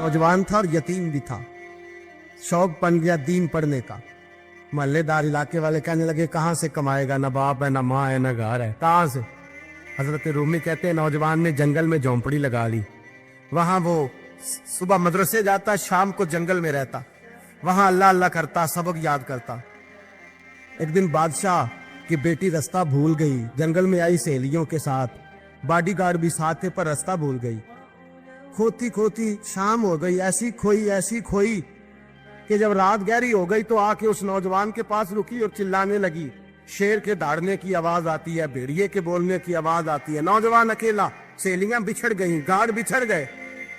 नौजवान था और यतीम भी था। शौक बन गया दीन पढ़ने का। मोहल्लेदार इलाके वाले कहने लगे कहाँ से कमाएगा, ना बाप है, ना माँ है, ना घर है, कहाँ से। हजरत रूमी कहते हैं नौजवान ने जंगल में झोंपड़ी लगा ली। वहां वो सुबह मदरसे जाता, शाम को जंगल में रहता, वहां अल्लाह अल्लाह करता, सबक याद करता। एक दिन बादशाह की बेटी रास्ता भूल गई, जंगल में आई सहेलियों के साथ, बॉडीगार्ड भी साथ थे पर रास्ता भूल गई। खोती खोती शाम हो गई, ऐसी खोई कि जब रात गहरी हो गई तो आके उस नौजवान के पास रुकी और चिल्लाने लगी। शेर के दहाड़ने की आवाज आती है, भेड़िए के बोलने की आवाज आती है। नौजवान अकेला, सहेलियां बिछड़ गई, गार्ड बिछड़ गए।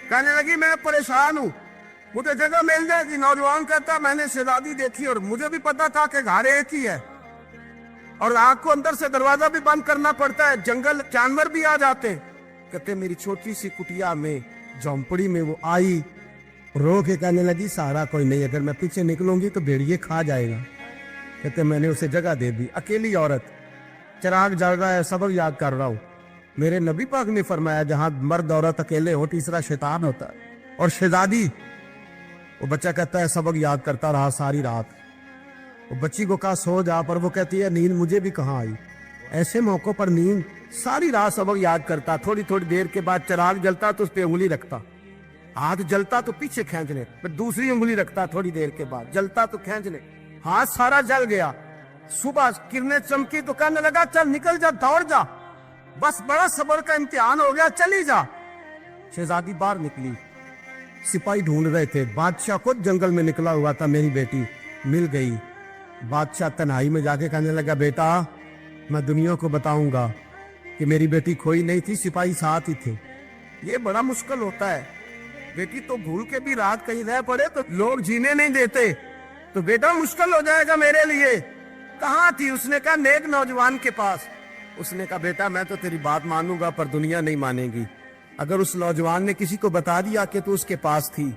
कहने लगी मैं परेशान हूँ, मुझे जगह मिल जाएगी। नौजवान कहता मैंने शहजादी देखी और मुझे भी पता था कि घर एक ही है और आग को अंदर से दरवाजा भी बंद करना पड़ता है, जंगल जानवर भी आ जाते हैं। कहते मेरी छोटी सी कुटिया में, झोंपड़ी में वो आई, रो के कहने लगी सहारा कोई नहीं, अगर मैं पीछे निकलूंगी तो भेड़िए खा जाएगा। कहते मैंने उसे जगह दे दी। अकेली औरत, चिराग जल रहा है, सबक याद कर रहा हूँ। मेरे नबी पाक ने फरमाया जहां मर्द औरत अकेले हो तीसरा शैतान होता है। और शहजादी, वो बच्चा कहता है सबक याद करता रहा सारी रात। वो बच्ची को कहा सो जा, पर वो कहती है नींद मुझे भी कहाँ आई। ऐसे मौकों पर नींद, सारी रात सबक याद करता। थोड़ी थोड़ी देर के बाद चिराग जलता तो उस पर उंगली रखता, हाथ जलता तो पीछे खींचने, फिर दूसरी उंगली रखता, थोड़ी देर के बाद जलता तो खींचने, हाथ सारा जल गया। सुबह किरणें चमकी तो कहने लगा चल निकल जा, दौड़ जा, बस बड़ा सब्र का इम्तिहान हो गया, चली जा। शहजादी बाहर निकली, सिपाही ढूंढ रहे थे। बादशाह खुद जंगल में निकला हुआ था, मेरी बेटी मिल गई। बादशाह तन्हाई में जाके कहने लगा बेटा मैं दुनिया को बताऊंगा कि मेरी बेटी खोई नहीं थी, सिपाही साथ ही थे। ये बड़ा मुश्किल होता है, बेटी तो भूल के भी रात कहीं रह पड़े तो लोग जीने नहीं देते, तो बेटा मुश्किल हो जाएगा मेरे लिए। कहाँ थी? उसने कहा नेक नौजवान के पास। उसने कहा बेटा मैं तो तेरी बात मानूंगा पर दुनिया नहीं मानेगी। अगर उस नौजवान ने किसी को बता दिया कि तू उसके पास थी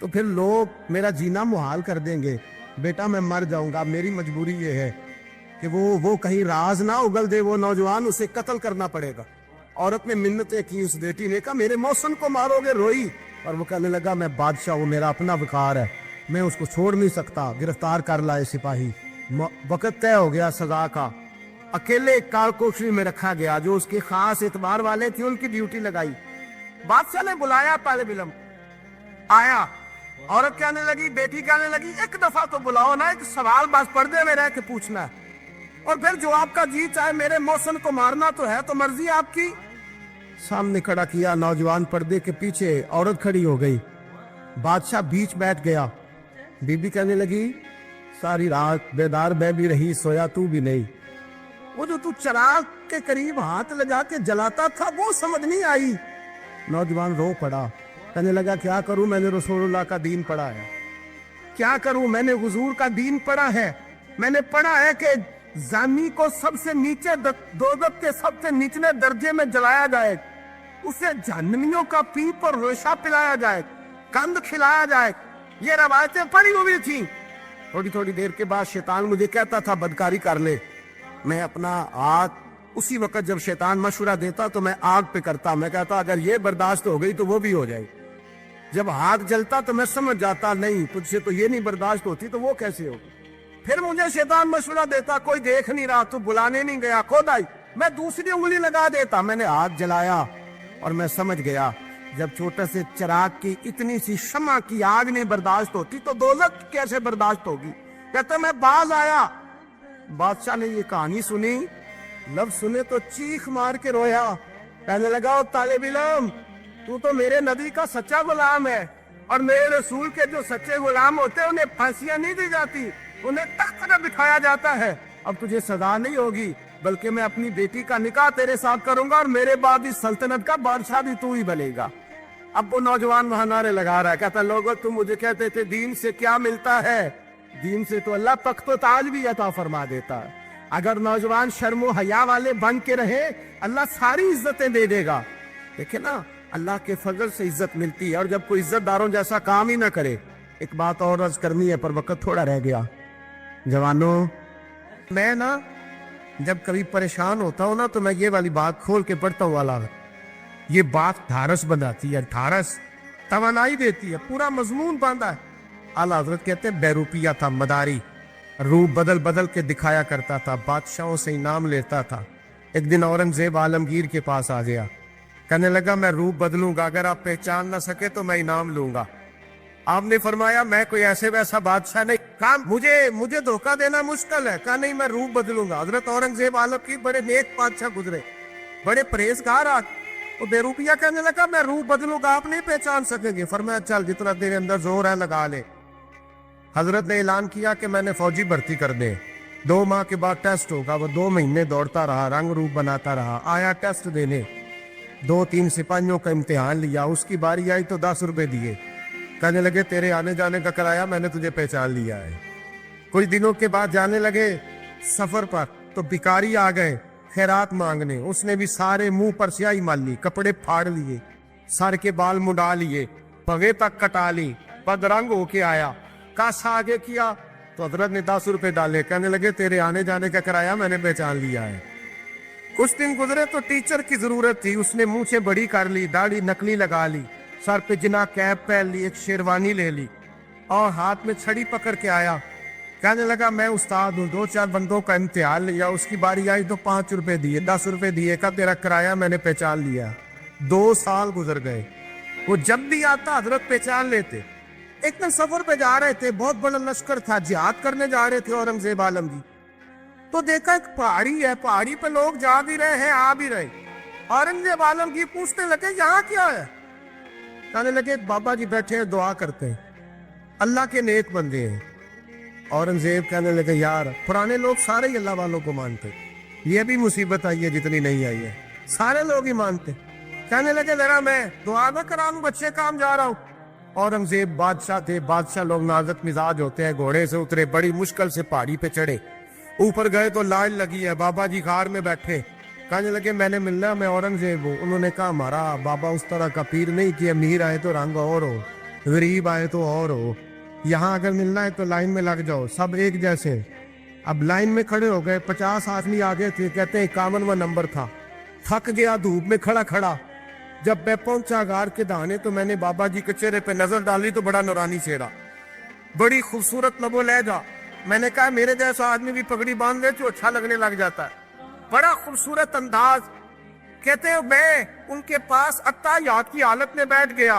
तो फिर लोग मेरा जीना मुहाल कर देंगे। बेटा मैं मर जाऊंगा, मेरी मजबूरी ये है कि वो कहीं राज ना उगल दे वो नौजवान, उसे कत्ल करना पड़ेगा। औरत ने मिन्नतें की, उस बेटी ने कहा मेरे मौसम को मारोगे, रोई। और वो कहने लगा मैं बादशाह, वो मेरा अपना विकार है, मैं उसको छोड़ नहीं सकता। गिरफ्तार कर लाए सिपाही। वक्त तय हो गया सजा का। अकेले काल कोठरी में रखा गया, जो उसके खास एतबार वाले थे उनकी ड्यूटी लगाई। बादशाह ने बुलाया, तालिब इल्म आया। औरत कहने लगी, बेटी कहने लगी एक दफा तो बुलाओ ना, एक सवाल बस पर्दे में रह के पूछना है और फिर जो आपका जी चाहे, मेरे मौसम को मारना तो है, तो मर्जी आपकी। सामने खड़ा किया, नौजवान पर्दे के पीछे, औरत खड़ी हो गई। बादशाह बीच बैठ गया। बीबी कहने लगी सारी रात बेदार मैं भी रही, सोया तू भी नहीं। वो जो तू चिराग के करीब हाथ लगा के जलाता था वो समझ नहीं आई। नौजवान रो पड़ा, कहने लगा क्या करूं, मैंने रसूलुल्लाह का दीन पढ़ा है, क्या करूं, मैंने हुजूर का दीन पढ़ा है। मैंने पढ़ा है कि जानी को सबसे नीचे दोज़ख के सबसे निचले दर्जे में जलाया जाए, उसे जहन्नमियों का पीप और रेशा पिलाया जाए, कंद खिलाया जाए। ये रवायतें पड़ी हुई थी। थोड़ी थोड़ी देर के बाद शैतान मुझे कहता था बदकारी कर ले। मैं अपना आग, उसी वक्त जब शैतान मशवरा देता तो मैं आग पे करता। मैं कहता अगर ये बर्दाश्त हो गई तो वो भी हो जाए। जब हाथ जलता तो मैं समझ जाता नहीं तुझसे तो ये नहीं बर्दाश्त होती, तो वो कैसे हो। फिर मुझे शैतान मशवरा देता कोई देख नहीं रहा, तू बुलाने नहीं गया, खुद आई। मैं दूसरी उंगली लगा देता। मैंने हाथ जलाया और मैं समझ गया जब छोटे से चिराग की इतनी सी शमा की आग नहीं बर्दाश्त होती तो दोज़ख कैसे बर्दाश्त होगी। कहते मैं बाज आया। बादशाह ने ये कहानी सुनी, लफ्ज सुने तो चीख मार के रोया। कहने लगा तालिब इल्म तू तो मेरे नबी का सच्चा गुलाम है, और मेरे रसूल के जो सच्चे गुलाम होते हैं उन्हें फांसियां नहीं दी जाती, उन्हें तख्त पर बिठाया जाता है। अब तुझे सजा नहीं होगी, बल्कि मैं अपनी बेटी का निकाह तेरे साथ करूंगा और मेरे बाद इस सल्तनत का बादशाह भी तू ही बनेगा। अब वो नौजवान वहां नारे लगा रहा है, कहता लोगों तुम मुझे कहते थे दीन से क्या मिलता है, दीन से तो अल्लाह तख्त व ताज भी अता फरमा देता है। अगर नौजवान शर्मो हया वाले बन के रहे अल्लाह सारी इज्जतें दे देगा। देखे ना अल्लाह के फजल से इज्जत मिलती है, और जब कोई इज्जतदारों जैसा काम ही ना करे। एक बात और अर्ज करनी है पर वक्त थोड़ा रह गया। जवानों, मैं ना जब कभी परेशान होता हूँ ना तो मैं ये वाली बात खोल के पढ़ता हूँ वाला, ये बात ढारस बनाती है। ढारस तवानाई देती है, पूरा मजमून बांधा है। आला हजरत कहते हैं बहरूपिया था, मदारी, रूप बदल बदल के दिखाया करता था, बादशाहों से इनाम लेता था। एक दिन औरंगजेब आलमगीर के पास आ गया, कहने लगा मैं रूप बदलूंगा, अगर आप पहचान ना सके तो मैं इनाम लूंगा। आपने फरमाया मैं कोई ऐसे वैसा बादशाह नहीं, कहा मुझे धोखा देना मुश्किल है, कहा नहीं मैं रूप बदलूंगा। हजरत औरंगजेब आलमगीर बड़े नेक बादशाह गुजरे, बड़े परहेजगार आदमी। वो बेरूपिया कहने लगा मैं रूप बदलूंगा, आप नहीं पहचान सकेंगे। फरमाया चल जितना तेरे अंदर जोर है लगा ले। हजरत ने ऐलान किया कि मैंने फौजी भर्ती कर दे, 2 माह के बाद टेस्ट होगा। वो 2 महीने दौड़ता रहा, रंग रूप बनाता रहा, आया टेस्ट देने, 2-3 सिपाहियों का इम्तिहान लिया, उसकी बारी आई तो 10 रुपए दिए, कहने लगे तेरे आने जाने का किराया मैंने तुझे पहचान लिया है। कुछ दिनों के बाद जाने लगे सफर पर, तो भिखारी आ गए खैरात मांगने, उसने भी सारे मुंह पर स्याही मार ली, कपड़े फाड़ लिए, सर के बाल मुड़ा लिए, भगे तक कटा ली, बदरंग होके आया। कासा आगे किया तो हजरत ने 10 रुपए डाले, कहने लगे तेरे आने जाने का किराया मैंने पहचान लिया है। कुछ दिन गुजरे तो टीचर की जरूरत थी, उसने मुंह से बड़ी कर ली, दाढ़ी नकली लगा ली, सर पे जिना कैप पहन ली, एक शेरवानी ले ली और हाथ में छड़ी पकड़ के आया। कहने लगा मैं उस्ताद हूँ, 2-4 बंदों का इम्तिहान लिया, उसकी बारी आई तो 5 रुपए दिए, 10 रुपए दिए, का तेरा किराया मैंने पहचान लिया। 2 साल गुजर गए, वो जब भी आता हजरत पहचान लेते। एक दिन सफर पे जा रहे थे, बहुत बड़ा लश्कर था, जिहाद करने जा रहे थे औरंगजेब आलमगीर, तो देखा एक पहाड़ी है, पहाड़ी पे लोग जा भी रहे हैं आ भी रहे। औरंगजेब आलमगीर पूछने लगे यहाँ क्या है? कहने लगे बाबा जी बैठे हैं दुआ करते हैं, अल्लाह के नेक बंदे हैं। औरंगजेब कहने लगे यार पुराने लोग सारे ही अल्लाह वालों को मानते, ये भी मुसीबत आई है जितनी नहीं आई है, सारे लोग ही मानते। कहने लगे जरा मैं दुआ ना करा लूं, बच्चे काम जा रहा हूँ। औरंगजेब बादशाह थे, बादशाह लोग नाजुक मिजाज होते हैं, घोड़े से उतरे, बड़ी मुश्किल से पहाड़ी पे चढ़े, ऊपर गए तो लाइन लगी है, बाबा जी खार में बैठे। कहने लगे मैंने मिलना, मैं औरंगजेब हूँ। उन्होंने कहा हमारा बाबा उस तरह का पीर नहीं कि अमीर आए तो रंग और हो, गरीब आए तो और हो, यहाँ अगर मिलना है तो लाइन में लग जाओ, सब एक जैसे। अब लाइन में खड़े हो गए, 50 आदमी आगे थे, कहते हैं 51वां नंबर था। थक गया धूप में खड़ा खड़ा, जब मैं पहुंचा गार के दाने तो मैंने बाबा जी के चेहरे पे नजर डाली तो बड़ा नूरानी चेहरा, बड़ी खूबसूरत लबो लहजा। मैंने कहा मेरे जैसा आदमी भी पगड़ी बांध ले तो अच्छा लगने लग जाता है, बड़ा खूबसूरत अंदाज। कहते हैं मैं उनके पास अत्ताहियात की हालत में बैठ गया।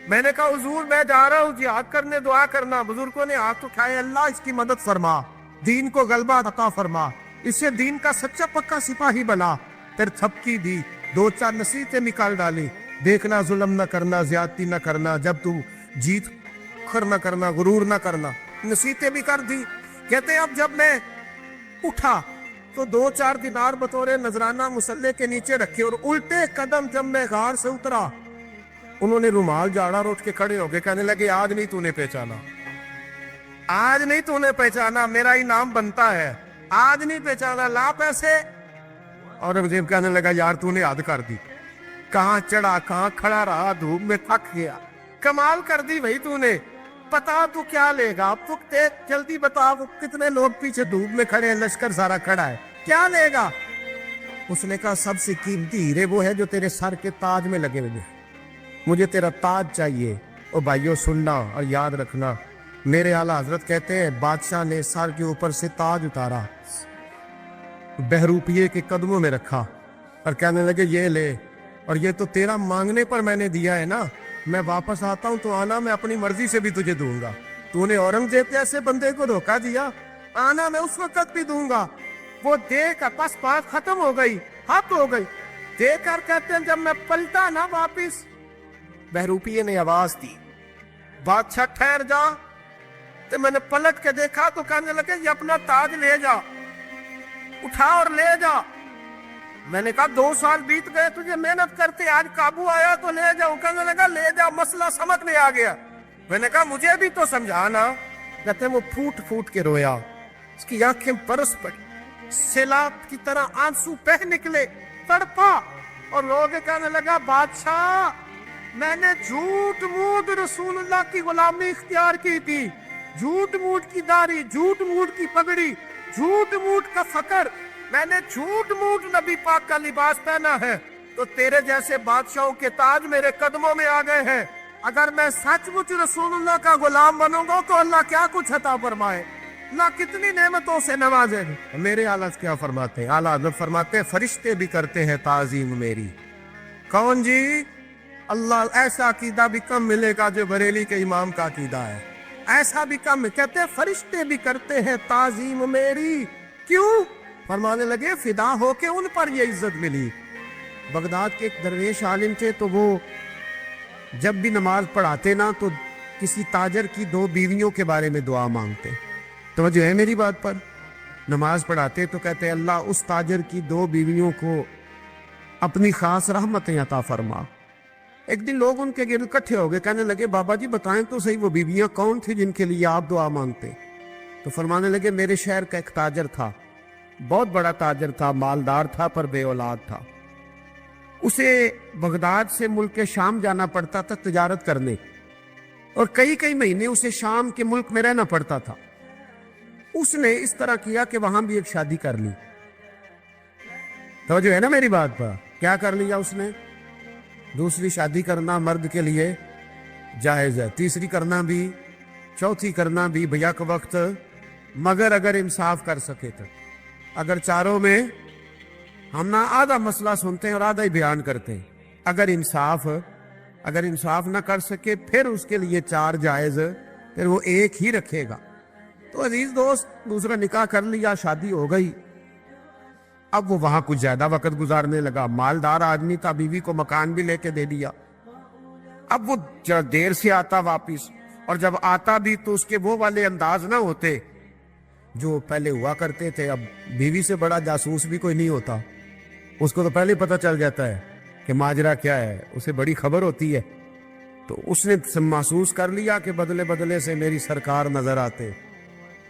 मैंने कहा हुजूर मैं जा रहा हूँ जिहाद करने, दुआ करना। बुजुर्गों ने हाथ उठाए, अल्लाह इसकी मदद फरमा, दीन को गलबा अता फरमा, इससे दीन का सच्चा पक्का सिपाही बना। फिर थपकी दी, 2-4 नसीहतें निकाल डाली, देखना जुल्म न करना, ज्यादती न करना, जब तू जीत खर न करना, गुरूर न करना, नसीहतें भी कर दी। कहते अब जब मैं उठा तो 2-4 दिनार बतौरे नजराना मुसल्ले के नीचे रखे, और उल्टे कदम जब मैं गार से उतरा उन्होंने रुमाल झाड़ा और उठ के खड़े हो गए। कहने लगे आज नहीं तूने पहचाना, आज नहीं तूने पहचाना, मेरा इनाम बनता है, आज नहीं पहचाना, ला पैसे। औरंगजेब कहने लगा यार तूने हद कर दी, कहाँ चढ़ा कहाँ खड़ा रहा, धूप में थक गया, कमाल कर दी भाई तूने। पता तू क्या लेगा, अब तू जल्दी बता, कितने लोग पीछे धूप में खड़े हैं, लश्कर सारा खड़ा है, क्या लेगा? उसने कहा सबसे कीमती हीरे वो है जो तेरे सर के ताज में लगे हुए, मुझे तेरा ताज चाहिए। और भाइयों सुनना और याद रखना, मेरे आला हजरत कहते हैं बादशाह ने सर के ऊपर से ताज उतारा, बहरूपिये के कदमों में रखा और कहने लगे ये ले, और ये तो तेरा मांगने पर मैंने दिया है ना, मैं वापस आता हूं तो आना, मैं अपनी मर्जी से भी तुझे दूंगा। तूने औरंगजेब जैसे बंदे को धोखा दिया, आना मैं उस वक्त भी दूंगा। वो देकर बस बात खत्म हो गई, हद हो गई। देकर कहते हैं जब मैं पलटा ना वापिस, बहरूपिये ने आवाज दी बादशाह ठहर जा। तो मैंने पलट के देखा तो कहने लगे ये अपना ताज ले जा, उठा और ले जा। मैंने कहा 2 साल बीत गए तुझे मेहनत करते, आज काबू आया तो ले जाओ। कहने लगा ले जा, मसला समझ में आ गया। मैंने कहा मुझे भी तो समझाना। कहते वो फूट फूट के रोया, उसकी आंखें बरस पड़ी, सैलाब की तरह आंसू बह निकले, तड़पा और रो के कहने लगा बादशाह मैंने झूठ मूठ रसूलुल्लाह की गुलामी इख्तियार की थी, झूठ मूठ की दाढ़ी, झूठ मूठ की पगड़ी, झूठ मूठ का फकर, मैंने झूठ मूठ नबी पाक का लिबास पहना है, तो तेरे जैसे बादशाहों के ताज मेरे कदमों में आ गए हैं। अगर मैं सचमुच रसूलुल्लाह का गुलाम बनूंगा तो अल्लाह क्या कुछ अता फरमाए, अल्लाह कितनी नेमतों से नवाजे। मेरे आला क्या फरमाते हैं, आला हज़रत फरमाते हैं फरिश्ते भी करते हैं ताज़ीम मेरी। कौन जी? अल्लाह। ऐसा अकीदा भी कम मिलेगा जो बरेली के इमाम का अकीदा है, ऐसा भी कम। कहते हैं फरिश्ते भी करते हैं ताज़ीम मेरी। क्यों? फरमाने लगे फिदा होके उन पर ये इज्जत मिली। बगदाद के एक दरवेश आलिम थे, तो वो जब भी नमाज पढ़ाते ना तो किसी ताजर की 2 बीवियों के बारे में दुआ मांगते। तो जो है मेरी बात पर, नमाज पढ़ाते तो कहते अल्लाह उस ताजर की 2 बीवियों को अपनी खास रहमतें अता फरमा। एक दिन लोग उनके गिर्द इकट्ठे हो गए, कहने लगे बाबा जी बताएं तो सही वो बीवियां कौन थी जिनके लिए आप दुआ मांगते। तो फरमाने लगे मेरे शहर का एक ताजर था, बहुत बड़ा ताजर था, मालदार था पर बे औलाद था। उसे बगदाद से मुल्क शाम जाना पड़ता था तिजारत करने, और कई कई महीने उसे शाम के मुल्क में रहना पड़ता था। उसने इस तरह किया कि वहां भी एक शादी कर ली। तो जो है ना मेरी बात पर, क्या कर लिया उसने? दूसरी शादी करना मर्द के लिए जायज है, तीसरी करना भी, चौथी करना भी भैया के वक्त, मगर अगर इंसाफ कर सके तो। अगर चारों में हम ना आधा मसला सुनते हैं और आधा ही बयान करते हैं, अगर इंसाफ ना कर सके फिर उसके लिए 4 जायज, फिर वो एक ही रखेगा। तो अजीज दोस्त, दूसरा निकाह कर लिया, शादी हो गई। अब वो वहां कुछ ज्यादा वक्त गुजारने लगा, मालदार आदमी था, बीवी को मकान भी लेके दे दिया। अब वो देर से आता वापिस, और जब आता भी तो उसके वो वाले अंदाज ना होते जो पहले हुआ करते थे। अब बीवी से बड़ा जासूस भी कोई नहीं होता, उसको तो पहले पता चल जाता है कि माजरा क्या है, उसे बड़ी खबर होती है। तो उसने महसूस कर लिया कि बदले बदले से मेरी सरकार नजर आते।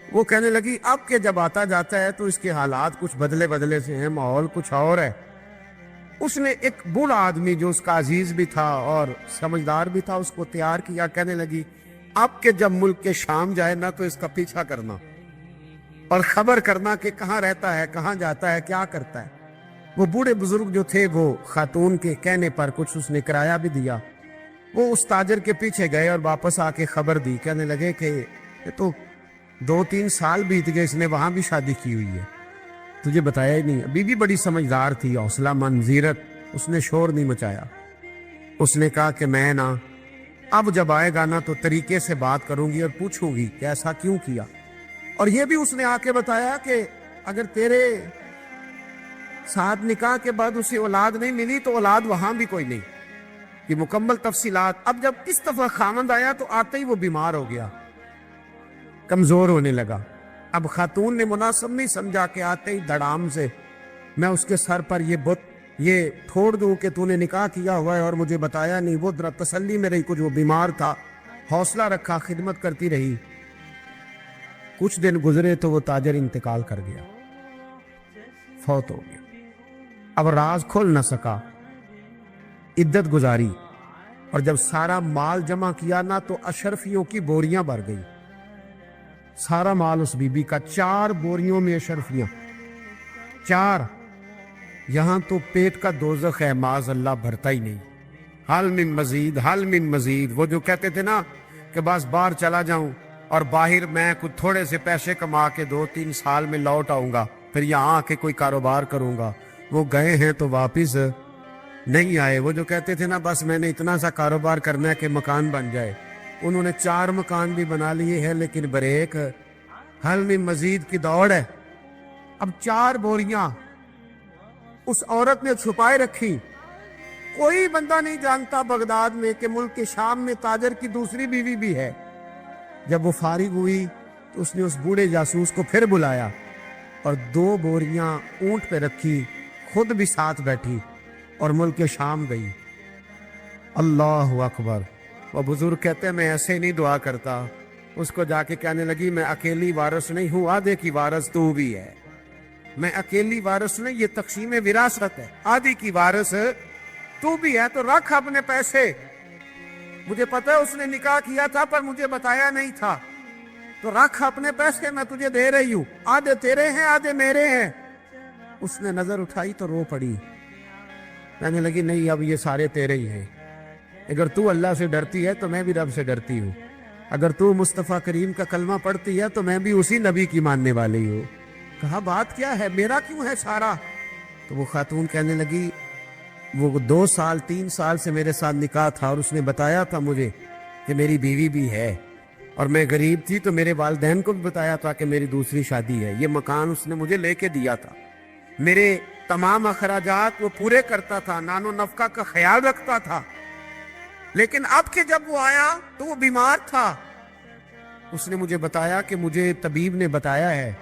वो कहने लगी अब के जब आता जाता है तो इसके हालात कुछ बदले बदले से हैं, माहौल कुछ और है। उसने एक बूढ़ा आदमी जो उसका अजीज भी था और समझदार भी था उसको तैयार किया। कहने लगी अब के जब मुल्क के शाम जाए ना तो इसका पीछा करना और खबर करना कि कहाँ रहता है, कहाँ जाता है, क्या करता है। वो बूढ़े बुजुर्ग जो थे वो खातून के कहने पर कुछ उसने किराया भी दिया। वो उस ताजर के पीछे गए और वापस आके खबर दी। कहने लगे कि ये तो 2-3 साल बीत गए, इसने वहां भी शादी की हुई है, तुझे बताया ही नहीं। बीबी बड़ी समझदार थी, हौसला मंद, जीरत, उसने शोर नहीं मचाया। उसने कहा कि मैं ना अब जब आएगा ना तो तरीके से बात करूंगी और पूछूंगी कि ऐसा क्यों किया। और ये भी उसने आके बताया कि अगर तेरे साथ निकाह के बाद उसे औलाद नहीं मिली तो औलाद वहां भी कोई नहीं, कि मुकम्मल तफसीलात। अब जब इस दफा खामद आया तो आते ही वो बीमार हो गया, कमजोर होने लगा। अब खातून ने मुनासिब नहीं समझा कि आते ही धड़ाम से मैं उसके सर पर ये ठोड़ दूं कि तूने निकाह किया हुआ है और मुझे बताया नहीं। वो जरा तसल्ली में रही, कुछ वो बीमार था, हौसला रखा, खिदमत करती रही। कुछ दिन गुजरे तो वो ताजर इंतकाल कर गया, फौत हो गया। अब राज खोल न सका, इद्दत गुजारी, और जब सारा माल जमा किया ना तो अशरफियों की बोरियां भर गई। सारा माल उस बीबी का, 4 बोरियों में अशरफियां, 4। यहां तो पेट का दोजख है, माज अल्लाह भरता ही नहीं। हल मिन मजीद, हल मिन मजीद। वो जो कहते थे ना कि बस बाहर चला जाऊं और बाहर मैं कुछ थोड़े से पैसे कमा के 2-3 साल में लौट आऊंगा, फिर यहाँ आके कोई कारोबार करूंगा, वो गए हैं तो वापिस नहीं आए। वो जो कहते थे ना बस मैंने इतना सा कारोबार करना है कि मकान बन जाए, उन्होंने 4 मकान भी बना लिए हैं, लेकिन ब्रेक हल में मजीद की दौड़ है। अब 4 बोरियां उस औरत ने छुपाए रखी। कोई बंदा नहीं जानता बगदाद में कि मुल्क के शाम में ताजर की दूसरी बीवी भी है। जब वो फारिग हुई तो उसने उस बूढ़े जासूस को फिर बुलाया और 2 बोरियां ऊंट पे रखी, खुद भी साथ बैठी और मुल्क के शाम गई। अल्लाह अकबर। वो बुजुर्ग कहते हैं मैं ऐसे नहीं दुआ करता। उसको जाके कहने लगी मैं अकेली वारिस नहीं हूं, आधे की वारिस तू भी है। मैं अकेली वारिस नहीं, ये तकसीम विरासत है, आधी की वारिस तू भी है। तो रख अपने पैसे, मुझे पता है उसने निकाह किया था पर मुझे बताया नहीं था, तो रख अपने पैसे, मैं तुझे दे रही हूं, आधे तेरे हैं आधे मेरे हैं। उसने नजर उठाई तो रो पड़ी, कहने लगी नहीं अब ये सारे तेरे ही हैं। अगर तू अल्लाह से डरती है तो मैं भी रब से डरती हूँ, अगर तू मुस्तफ़ा करीम का कलमा पढ़ती है तो मैं भी उसी नबी की मानने वाली हूँ। कहा बात क्या है, मेरा क्यों है सारा? तो वो खातून कहने लगी वो 2 साल 3 साल से मेरे साथ निकाह था और उसने बताया था मुझे कि मेरी बीवी भी है, और मैं गरीब थी तो मेरे वालिदैन को भी बताया था कि मेरी दूसरी शादी है। ये मकान उसने मुझे लेके दिया था, मेरे तमाम अखराजात वो पूरे करता था, नानो नफका का ख्याल रखता था। लेकिन अब के जब वो आया तो वो बीमार था। उसने मुझे बताया कि मुझे तबीब ने बताया है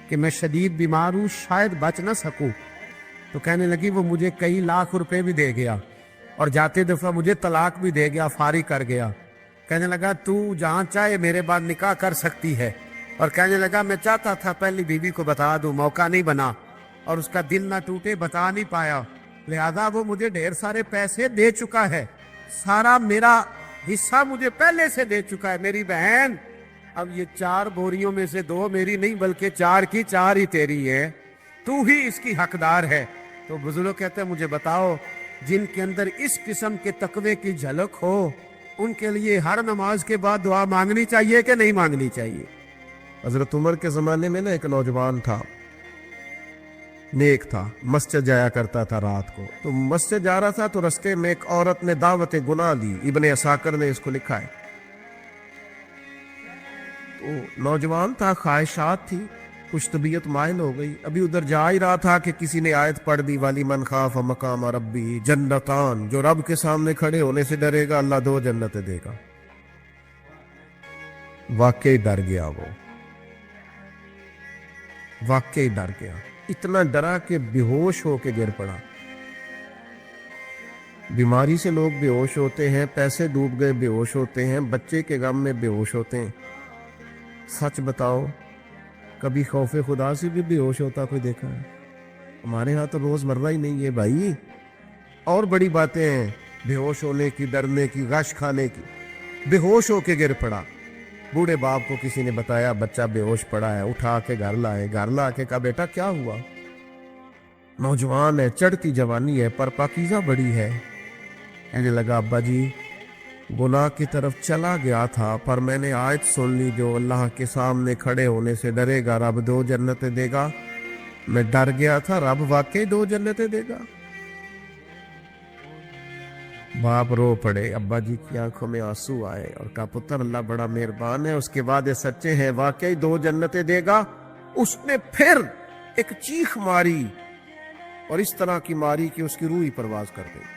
कि मैं शदीद बीमार हूँ, शायद बच ना सकूं। तो कहने लगी वो मुझे कई लाख रुपए भी दे गया और जाते दफा मुझे तलाक भी दे गया, फारिग कर गया। कहने लगा तू जहाँ चाहे मेरे बाद निकाह कर सकती है। और कहने लगा मैं चाहता था पहली बीवी को बता दूं, मौका नहीं बना और उसका दिल ना टूटे, बता नहीं पाया, लिहाजा वो मुझे ढेर सारे पैसे दे चुका है, सारा मेरा हिस्सा मुझे पहले से दे चुका है। मेरी बहन अब ये 4 बोरियों में से 2 मेरी नहीं बल्कि 4 की 4 ही तेरी है, तू ही इसकी हकदार है। तो बुजुर्ग कहते हैं मुझे बताओ जिनके अंदर इस किस्म के तकवे की झलक हो उनके लिए हर नमाज के बाद दुआ मांगनी चाहिए कि नहीं मांगनी चाहिए? हजरत उमर के जमाने में ना एक नौजवान था, नेक था, मस्जिद जाया करता था रात को। तो मस्जिद जा रहा था तो रास्ते में एक औरत ने दावत गुनाह दी, इब्ने असाकर ने इसको लिखा है। तो नौजवान था, ख्वाहिशात थी, कुछ तबीयत माइल हो गई। अभी उधर जा ही रहा था कि किसी ने आयत पढ़ दी, वाली मन खाफ मकाम रब्बी जन्नतान, जो रब के सामने खड़े होने से डरेगा अल्लाह 2 जन्नतें देगा। वाकई डर गया, वो वाकई डर गया, इतना डरा कि बेहोश होके गिर पड़ा। बीमारी से लोग बेहोश होते हैं, पैसे डूब गए बेहोश होते हैं, बच्चे के गम में बेहोश होते हैं। सच बताओ कभी खौफे खुदा से भी बेहोश होता कोई देखा है? हमारे यहाँ तो रोजमर्रा ही नहीं है भाई। और बड़ी बातें हैं बेहोश होने की, डरने की, गश खाने की। बेहोश होके गिर पड़ा, बूढ़े बाप को किसी ने बताया बच्चा बेहोश पड़ा है, उठा के घर लाए, घर ला के कहा बेटा क्या हुआ? नौजवान है, चढ़ती जवानी है, पर पाकीज़ा बड़ी है। कहने लगा अब्बा जी गुनाह की तरफ चला गया था, पर मैंने आयत सुन ली जो अल्लाह के सामने खड़े होने से डरेगा रब 2 जन्नतें देगा। मैं डर गया था, रब वाकई 2 जन्नतें देगा। बाप रो पड़े, अब्बा जी की आंखों में आंसू आए और कहा पुत्र अल्लाह बड़ा मेहरबान है, उसके बाद ये सच्चे हैं, वाकई 2 जन्नतें देगा। उसने फिर एक चीख मारी और इस तरह की मारी कि उसकी रूह ही परवाज कर गई,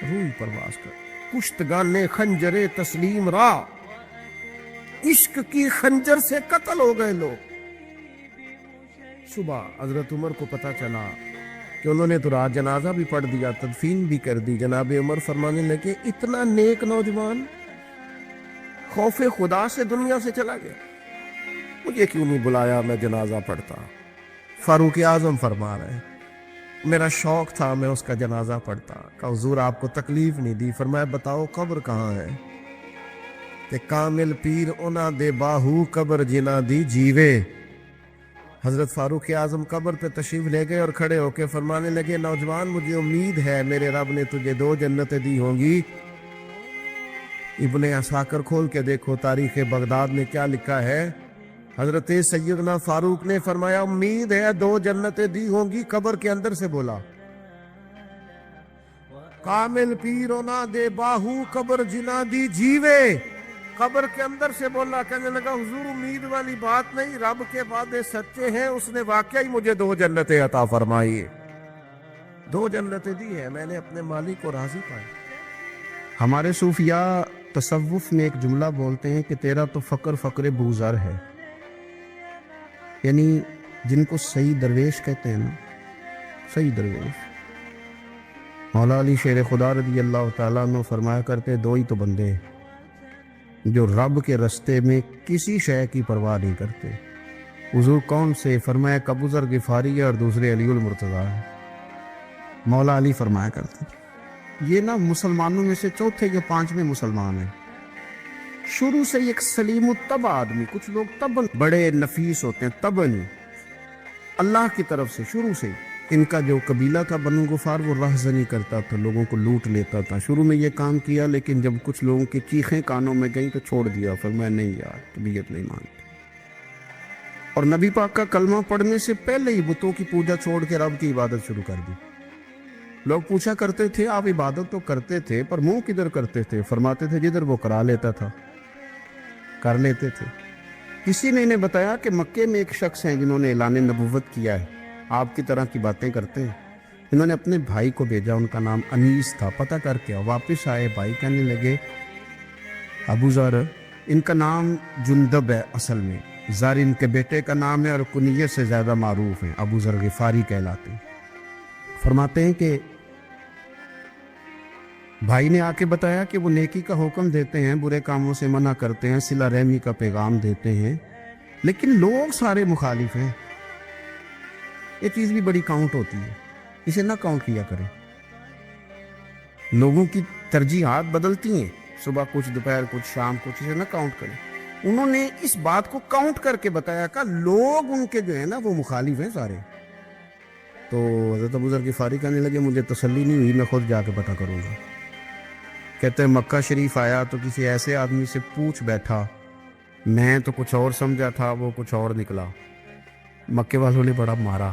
रूह ही परवाज कर। कुश्तगाने खंजरे तस्लीम रा, इश्क की खंजर से कत्ल हो गए लोग। सुबह हजरत उमर को पता चला कि उन्होंने तो रात जनाजा भी पढ़ दिया, तदफीन भी कर दी। जनाब उमर फरमाने लगे इतना नेक नौजवान खौफे खुदा से दुनिया से चला गया, मुझे क्यों नहीं बुलाया, मैं जनाजा पढ़ता। फारूक आजम फरमा रहे मेरा शौक था मैं उसका जनाजा पढ़ता। कहा हुजूर आपको तकलीफ नहीं दी? फरमाया बताओ कब्र कहाँ है? कि कामिल पीर उना दे बाहू कब्र जिना दी जीवे। हजरत फारूक आजम कब्र पे तशरीफ ले गए और खड़े होके फरमाने लगे नौजवान मुझे उम्मीद है मेरे रब ने तुझे 2 जन्नतें दी होंगी। इब्ने असाकर खोल के देखो तारीख बगदाद में क्या लिखा है। हजरत सैयदना फारूक ने फरमाया उम्मीद है 2 जन्नतें दी होंगी। कब्र के अंदर से बोला कामिल पीरो ना दे बाहू कब्र जिना दी जीवे। कब्र के अंदर से बोला, कहने लगा हुजूर उम्मीद वाली बात नहीं, रब के वादे सच्चे हैं, उसने वाकई मुझे 2 जन्नतें अता फरमाई, 2 जन्नतें दी है, मैंने अपने मालिक को राजी पाया। हमारे सूफिया तसव्वुफ में एक जुमला बोलते हैं कि तेरा तो फक्र फक्र बूज़र है, यानी जिनको सही दरवेश कहते हैं ना, सही दरवेश। मौला अली शेर खुदा रज़ी अल्लाह ताला अन्हु फरमाया करते 2 ही तो बंदे जो रब के रस्ते में किसी शय की परवाह नहीं करते। हुजूर कौन से? फरमाया कबूजर गिफारी है और दूसरे अलीउल मुर्तज़ा है। मौला अली फरमाया करते ये ना मुसलमानों में से चौथे या 5वें मुसलमान हैं। शुरू से एक सलीम तबा आदमी, कुछ लोग तबन बड़े नफीस होते हैं, तबन अल्लाह की तरफ से शुरू से ان کا جو قبیلہ تھا بنو غفار وہ رہزنی کرتا تھا، لوگوں کو لوٹ لیتا تھا. شروع میں یہ کام کیا، لیکن جب کچھ لوگوں کی چیخیں کانوں میں گئیں تو چھوڑ دیا. فرمایا نہیں یار، طبیعت نہیں مانتی. اور نبی پاک کا کلمہ پڑھنے سے پہلے ہی بتوں کی پوجا چھوڑ کے رب کی عبادت شروع کر دی. لوگ پوچھا کرتے تھے آپ عبادت تو کرتے تھے پر منہ کدھر کرتے تھے؟ فرماتے تھے جدھر وہ کرا لیتا تھا کر لیتے تھے. کسی نے انہیں بتایا کہ مکے میں ایک شخص ہیں جنہوں نے اعلان نبوت کیا ہے، آپ کی طرح کی باتیں کرتے ہیں. انہوں نے اپنے بھائی کو بھیجا، ان کا نام انیس تھا. پتہ کر کے واپس آئے، بھائی کہنے لگے ابو ذر، ان کا نام جندب ہے، اصل میں ذر ان کے بیٹے کا نام ہے اور کنیت سے زیادہ معروف ہیں، ابو ذر غفاری کہلاتے ہیں. فرماتے ہیں کہ بھائی نے آ کے بتایا کہ وہ نیکی کا حکم دیتے ہیں، برے کاموں سے منع کرتے ہیں، صلہ رحمی کا پیغام دیتے ہیں، لیکن لوگ سارے مخالف ہیں. یہ چیز بھی بڑی کاؤنٹ ہوتی ہے، اسے نہ کاؤنٹ کیا کریں. لوگوں کی ترجیحات بدلتی ہیں، صبح کچھ، دوپہر کچھ، شام کچھ، اسے نہ کاؤنٹ کریں. انہوں نے اس بات کو کاؤنٹ کر کے بتایا کہ لوگ ان کے جو ہے نا وہ مخالف ہیں سارے. تو حضرت ابو ذر غفاری کہنے لگے مجھے تسلی نہیں ہوئی، میں خود جا کے پتہ کروں گا. کہتے ہیں مکہ شریف آیا تو کسی ایسے آدمی سے پوچھ بیٹھا، میں تو کچھ اور سمجھا تھا، وہ کچھ اور نکلا. مکے والوں نے بڑا مارا.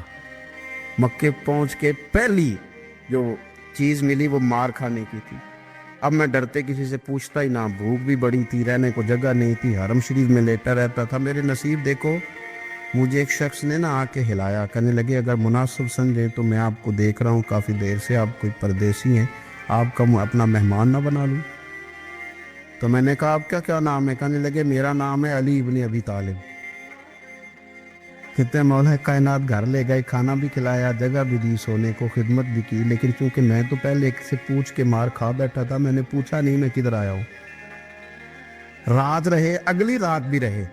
مکے پہنچ کے پہلی جو چیز ملی وہ مار کھانے کی تھی. اب میں ڈرتے کسی سے پوچھتا ہی نہ، بھوک بھی بڑی تھی، رہنے کو جگہ نہیں تھی، حرم شریف میں لیٹا رہتا تھا. میرے نصیب دیکھو، مجھے ایک شخص نے نہ آ کے ہلایا. کہنے لگے اگر مناسب سمجھے تو میں آپ کو دیکھ رہا ہوں کافی دیر سے، آپ کوئی پردیسی ہیں، آپ کا اپنا مہمان نہ بنا لوں. تو میں نے کہا آپ کا کیا نام ہے؟ کہنے لگے میرا نام ہے علی ابن ابی طالب. کہتے ہیں مولا کائنات گھر لے گئے، کھانا بھی کھلایا، جگہ بھی دی، سونے کو خدمت بھی کی، لیکن چونکہ میں تو پہلے ایک سے پوچھ کے مار کھا بیٹھا تھا، میں نے پوچھا نہیں میں کدھر آیا ہوں. رات رہے، اگلی رات بھی رہے،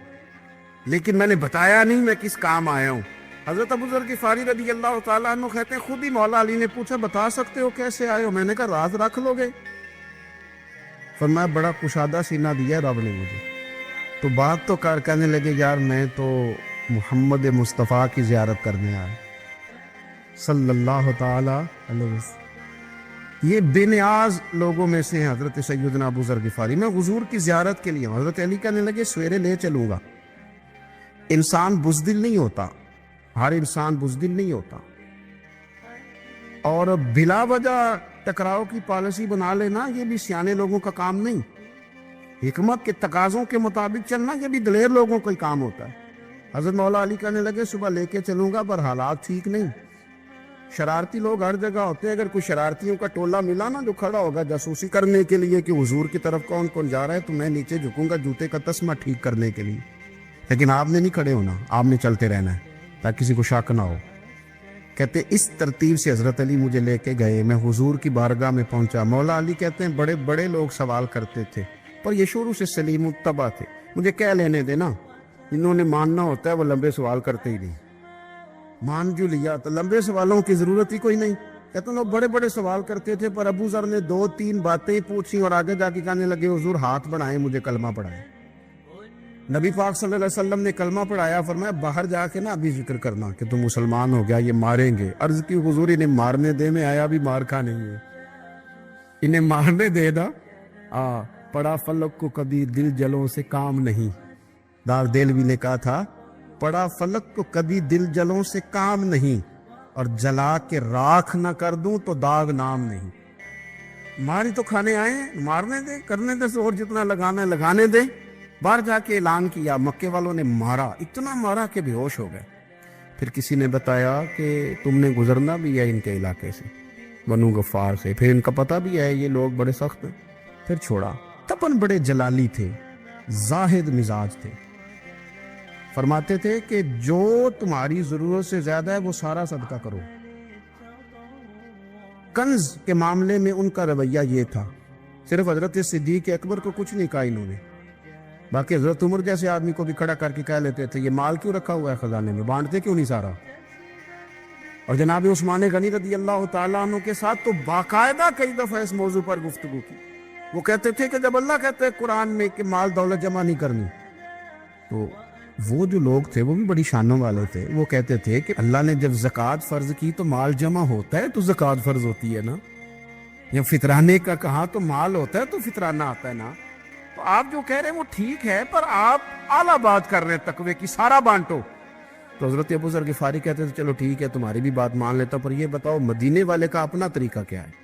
لیکن میں نے بتایا نہیں میں کس کام آیا ہوں. حضرت ابو ذر غفاری رضی اللہ تعالیٰ عنہ کہتے ہیں خود ہی مولا علی نے پوچھا بتا سکتے ہو کیسے آئے ہو؟ میں نے کہا راز رکھ لو گے. فرمایا بڑا کشادہ سینہ دیا رب نے مجھے. تو بات تو کہنے لگے یار میں تو محمد مصطفیٰ کی زیارت کرنے آیا صلی اللہ تعالی علیہ وسلم. یہ بے نیاز لوگوں میں سے ہیں حضرت سیدنا ابو ذر غفاری. میں حضور کی زیارت کے لیے ہوں. حضرت علی کہنے لگے سویرے لے چلوں گا. انسان بزدل نہیں ہوتا، ہر انسان بزدل نہیں ہوتا، اور بلا وجہ ٹکراؤ کی پالیسی بنا لینا یہ بھی سیانے لوگوں کا کام نہیں. حکمت کے تقاضوں کے مطابق چلنا یہ بھی دلیر لوگوں کا کام ہوتا ہے. حضرت مولا علی کہنے لگے صبح لے کے چلوں گا پر حالات ٹھیک نہیں. شرارتی لوگ ہر جگہ ہوتے ہیں، اگر کوئی شرارتیوں کا ٹولہ ملا نا جو کھڑا ہوگا جاسوسی کرنے کے لیے کہ حضور کی طرف کون کون جا رہا ہے، تو میں نیچے جھکوں گا جوتے کا تسمہ ٹھیک کرنے کے لیے. لیکن آپ نے نہیں کھڑے ہونا، آپ نے چلتے رہنا ہے تاکہ کسی کو شک نہ ہو. کہتے اس ترتیب سے حضرت علی مجھے لے کے گئے. میں حضور کی بارگاہ میں پہنچا. مولا علی کہتے ہیں بڑے بڑے لوگ سوال کرتے تھے پر یہ شروع سے سلیم الطبع تھے. مجھے کہہ لینے دینا، انہوں نے ماننا ہوتا ہے وہ لمبے سوال کرتے ہی نہیں. مان جو لیا تو لمبے سوالوں کی ضرورت ہی کوئی نہیں. کہتے ہیں لوگ بڑے بڑے سوال کرتے تھے پر ابو ذر نے 2-3 باتیں پوچھی اور آگے جا کے کہنے لگے حضور ہاتھ بڑھائیں مجھے کلمہ پڑھائیں. نبی پاک صلی اللہ علیہ وسلم نے کلمہ پڑھایا. فرمایا باہر جا کے نا ابھی ذکر کرنا کہ تم مسلمان ہو گیا، یہ ماریں گے. عرض کی حضور انہیں مارنے دے، میں آیا بھی مار کھانے ہے، انہیں مارنے دے دا. پڑا فلک کو کبھی دل جلوں سے کام نہیں. دار دلوی نے کہا تھا پڑا فلک کو کبھی دل جلوں سے کام نہیں، اور جلا کے راکھ نہ کر دوں تو داغ نام نہیں. ماری تو کھانے آئے ہیں، مارنے دے، کرنے دے، اور جتنا لگانا ہے لگانے دے. باہر جا کے اعلان کیا. مکے والوں نے مارا، اتنا مارا کہ بے ہوش ہو گئے. پھر کسی نے بتایا کہ تم نے گزرنا بھی ہے ان کے علاقے سے، بنو غفار سے، پھر ان کا پتہ بھی ہے یہ لوگ بڑے سخت ہیں. پھر چھوڑا. تپن بڑے جلالی تھے، زاہد مزاج تھے. فرماتے تھے کہ جو تمہاری ضرورت سے زیادہ ہے وہ سارا صدقہ کرو. کنز کے معاملے میں ان کا رویہ یہ تھا. صرف حضرت صدیق اکبر کو کچھ نہیں کہا انہوں نے، باقی حضرت عمر جیسے آدمی کو بھی کھڑا کر کے کہہ لیتے تھے یہ مال کیوں رکھا ہوا ہے خزانے میں، بانٹتے کیوں نہیں سارا. اور جناب عثمان غنی رضی اللہ تعالیٰ عنہ کے ساتھ تو باقاعدہ کئی دفعہ اس موضوع پر گفتگو کی. وہ کہتے تھے کہ جب اللہ کہتے ہیں قرآن میں کہ مال دولت جمع نہیں کرنی، تو وہ جو لوگ تھے وہ بھی بڑی شانوں والے تھے. وہ کہتے تھے کہ اللہ نے جب زکوٰۃ فرض کی تو مال جمع ہوتا ہے تو زکوٰۃ فرض ہوتی ہے نا. جب فطرانے کا کہا تو مال ہوتا ہے تو فطرانہ آتا ہے نا. تو آپ جو کہہ رہے ہیں وہ ٹھیک ہے, پر آپ اعلیٰ بات کر رہے ہیں تقوی کی, سارا بانٹو. تو حضرت ابو ذر غفاری کہتے تھے چلو ٹھیک ہے تمہاری بھی بات مان لیتا ہوں, پر یہ بتاؤ مدینے والے کا اپنا طریقہ کیا ہے؟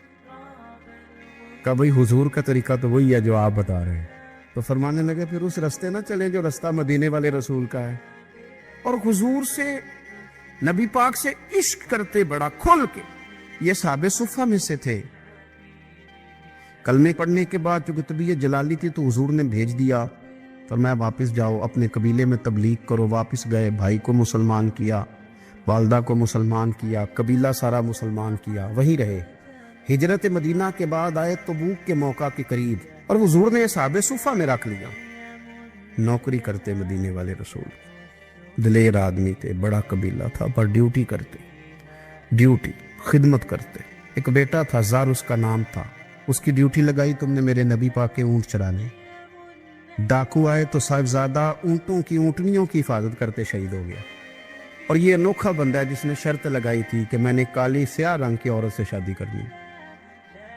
کہ بھئی حضور کا طریقہ تو وہی ہے جو آپ بتا رہے ہیں. تو فرمانے لگے پھر اس رستے نہ چلیں جو رستہ مدینے والے رسول کا ہے. اور حضور سے, نبی پاک سے عشق کرتے بڑا کھل کے. یہ صحابہ صفہ میں سے تھے. کلمے پڑھنے کے بعد چونکہ طبیعت جلالی تھی تو حضور نے بھیج دیا, فرمایا واپس جاؤ اپنے قبیلے میں تبلیغ کرو. واپس گئے, بھائی کو مسلمان کیا, والدہ کو مسلمان کیا, قبیلہ سارا مسلمان کیا, وہیں رہے. ہجرت مدینہ کے بعد آئے تبوک کے موقع کے قریب, اور حضور نے صحابہ صفہ میں رکھ لیا. نوکری کرتے مدینے والے رسول, دلیر آدمی تھے, بڑا قبیلہ تھا, پر ڈیوٹی کرتے, ڈیوٹی خدمت کرتے. ایک بیٹا تھا زار اس کا نام تھا, اس کی ڈیوٹی لگائی تم نے میرے نبی پاک کے اونٹ چرانے. ڈاکو آئے تو صاحبزادہ اونٹوں کی, اونٹنیوں کی حفاظت کرتے شہید ہو گیا. اور یہ انوکھا بندہ ہے جس نے شرط لگائی تھی کہ میں نے کالی سیاہ رنگ کی عورت سے شادی کرنی.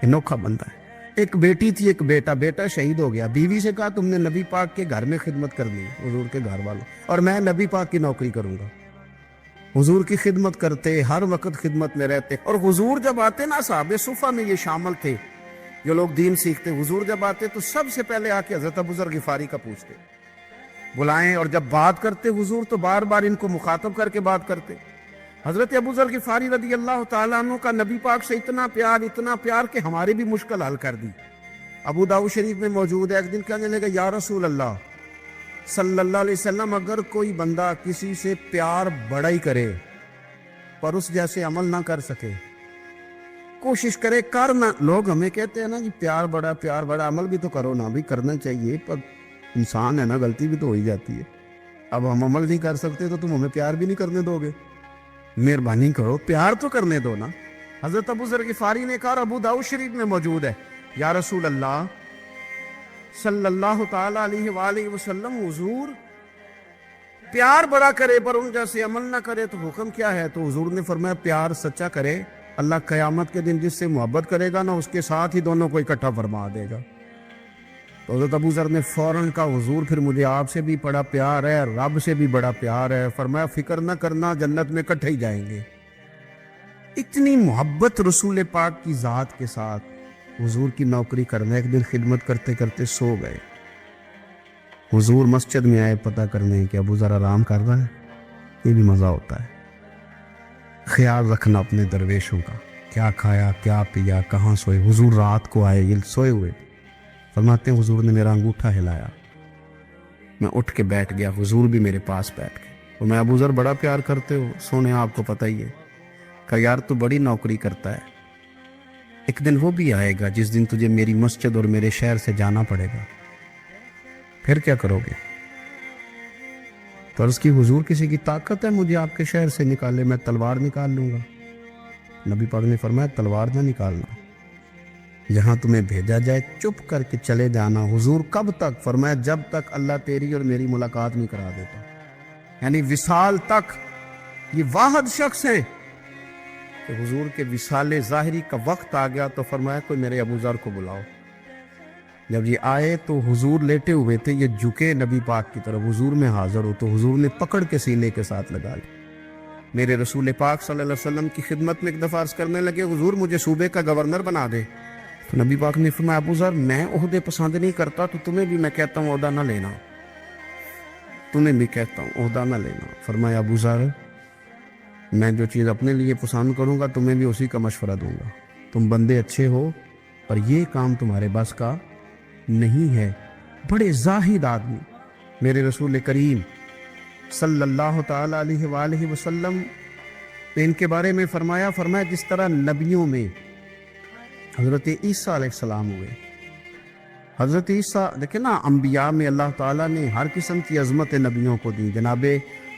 انوکھا بندہ ہے. ایک بیٹی تھی, ایک بیٹا, بیٹا شہید ہو گیا. بیوی سے کہا تم نے نبی پاک کے گھر میں خدمت کرنی ہے, حضور کے گھر والوں, اور میں نبی پاک کی نوکری کروں گا. حضور کی خدمت کرتے, ہر وقت خدمت میں رہتے. اور حضور جب آتے نا, صحابہ صفہ میں یہ شامل تھے جو لوگ دین سیکھتے, حضور جب آتے تو سب سے پہلے آ کے حضرت ابو ذر غفاری کا پوچھتے, بلائیں, اور جب بات کرتے حضور تو بار بار ان کو مخاطب کر کے بات کرتے. حضرت ابو ذر غفاری رضی اللہ تعالیٰ عنہ کا نبی پاک سے اتنا پیار کہ ہماری بھی مشکل حل کر دی. ابو داؤد شریف میں موجود ہے. ایک دن کہنے لگا یا رسول اللہ صلی اللہ علیہ وسلم, اگر کوئی بندہ کسی سے پیار بڑا ہی کرے پر اس جیسے عمل نہ کر سکے, کوشش کرے کرنا. لوگ ہمیں کہتے ہیں نا کہ پیار بڑا, عمل بھی تو کرو نا. بھی کرنا چاہیے, پر انسان ہے نا, غلطی بھی تو ہو ہی جاتی ہے. اب ہم عمل نہیں کر سکتے تو تم ہمیں پیار بھی نہیں کرنے دو گے. مہربانی کرو, پیار تو کرنے دو نا. حضرت ابو ذر غفاری نے کہا, ابو داؤد شریف میں موجود ہے, یا رسول اللہ صلی اللہ تعالیٰ علیہ وآلہ وسلم, حضور پیار بڑا کرے پر ان جیسے عمل نہ کرے تو حکم کیا ہے؟ تو حضور نے فرمایا پیار سچا کرے, اللہ قیامت کے دن جس سے محبت کرے گا نا اس کے ساتھ ہی دونوں کو اکٹھا فرما دے گا. تو حضرت ابو ذر نے فوراً کہا, حضور پھر مجھے آپ سے بھی بڑا پیار ہے, رب سے بھی بڑا پیار ہے. فرمایا فکر نہ کرنا, جنت میں اکٹھے ہی جائیں گے. اتنی محبت رسول پاک کی ذات کے ساتھ. حضور کی نوکری کرنا, ایک دن خدمت کرتے کرتے سو گئے. حضور مسجد میں آئے پتہ کرنے کہ ابو ذر آرام کر رہا ہے. یہ بھی مزہ ہوتا ہے, خیال رکھنا اپنے درویشوں کا, کیا کھایا کیا پیا, کہاں سوئے. حضور رات کو آئے, یہ سوئے ہوئے. فرماتے ہیں حضور نے میرا انگوٹھا ہلایا, میں اٹھ کے بیٹھ گیا, حضور بھی میرے پاس بیٹھ گئے. اور میں ابو ذر بڑا پیار کرتے ہو, سونے آپ کو پتہ ہی ہے. کہ یار تو بڑی نوکری کرتا ہے, ایک دن وہ بھی آئے گا جس دن تجھے میری مسجد اور میرے شہر سے جانا پڑے گا, پھر کیا کرو گے؟ تو عرض کی حضور کسی کی طاقت ہے مجھے آپ کے شہر سے نکالے, میں تلوار نکال لوں گا. نبی پاک نے فرمایا تلوار نہ نکالنا, یہاں تمہیں بھیجا جائے چپ کر کے چلے جانا. حضور کب تک؟ فرمایا جب تک اللہ تیری اور میری ملاقات نہیں کرا دیتا, یعنی وصال تک. یہ واحد شخص ہے کہ حضور کے وصال ظاہری کا وقت آ گیا تو فرمایا کوئی میرے ابو ذر کو بلاؤ. جب یہ آئے تو حضور لیٹے ہوئے تھے, یہ جھکے نبی پاک کی طرف, حضور میں حاضر ہو تو حضور نے پکڑ کے سینے کے ساتھ لگا لی. میرے رسول پاک صلی اللہ علیہ وسلم کی خدمت میں ایک دفعہ عرض کرنے لگے, حضور مجھے صوبے کا گورنر بنا دے. تو نبی پاک نے فرمایا ابو ذر میں عہدے پسند نہیں کرتا, تو تمہیں بھی میں کہتا ہوں عہدہ نہ لینا, تمہیں بھی کہتا ہوں عہدہ نہ لینا. فرمایا ابو ذر میں جو چیز اپنے لیے پسند کروں گا تمہیں بھی اسی کا مشورہ دوں گا. تم بندے اچھے ہو پر یہ کام تمہارے بس کا نہیں ہے. بڑے زاہد آدمی میرے رسول کریم صلی اللہ تعالی علیہ وآلہ وسلم نے ان کے بارے میں فرمایا جس طرح نبیوں میں حضرت عیسیٰ علیہ السلام ہوئے. حضرت عیسیٰ دیکھیں نا, انبیاء میں اللہ تعالیٰ نے ہر قسم کی عظمت نبیوں کو دی. جناب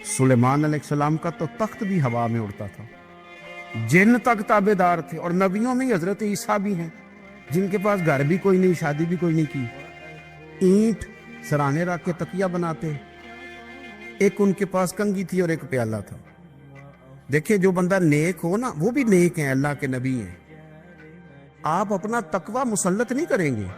سلیمان علیہ السلام کا تو تخت بھی ہوا میں اڑتا تھا, جن تک تابع دار تھے. اور نبیوں میں حضرت عیسیٰ بھی ہیں جن کے پاس گھر بھی کوئی نہیں, شادی بھی کوئی نہیں کی, اینٹ سرانے رکھ کے تکیہ بناتے. एक उनके पास कंघी थी और एक प्याला था। देखिए, जो बंदा नेक हो ना, वो भी नेक है, अल्लाह के नबी हैं। आप अपना तकवा मुसल्लत नहीं करेंगे,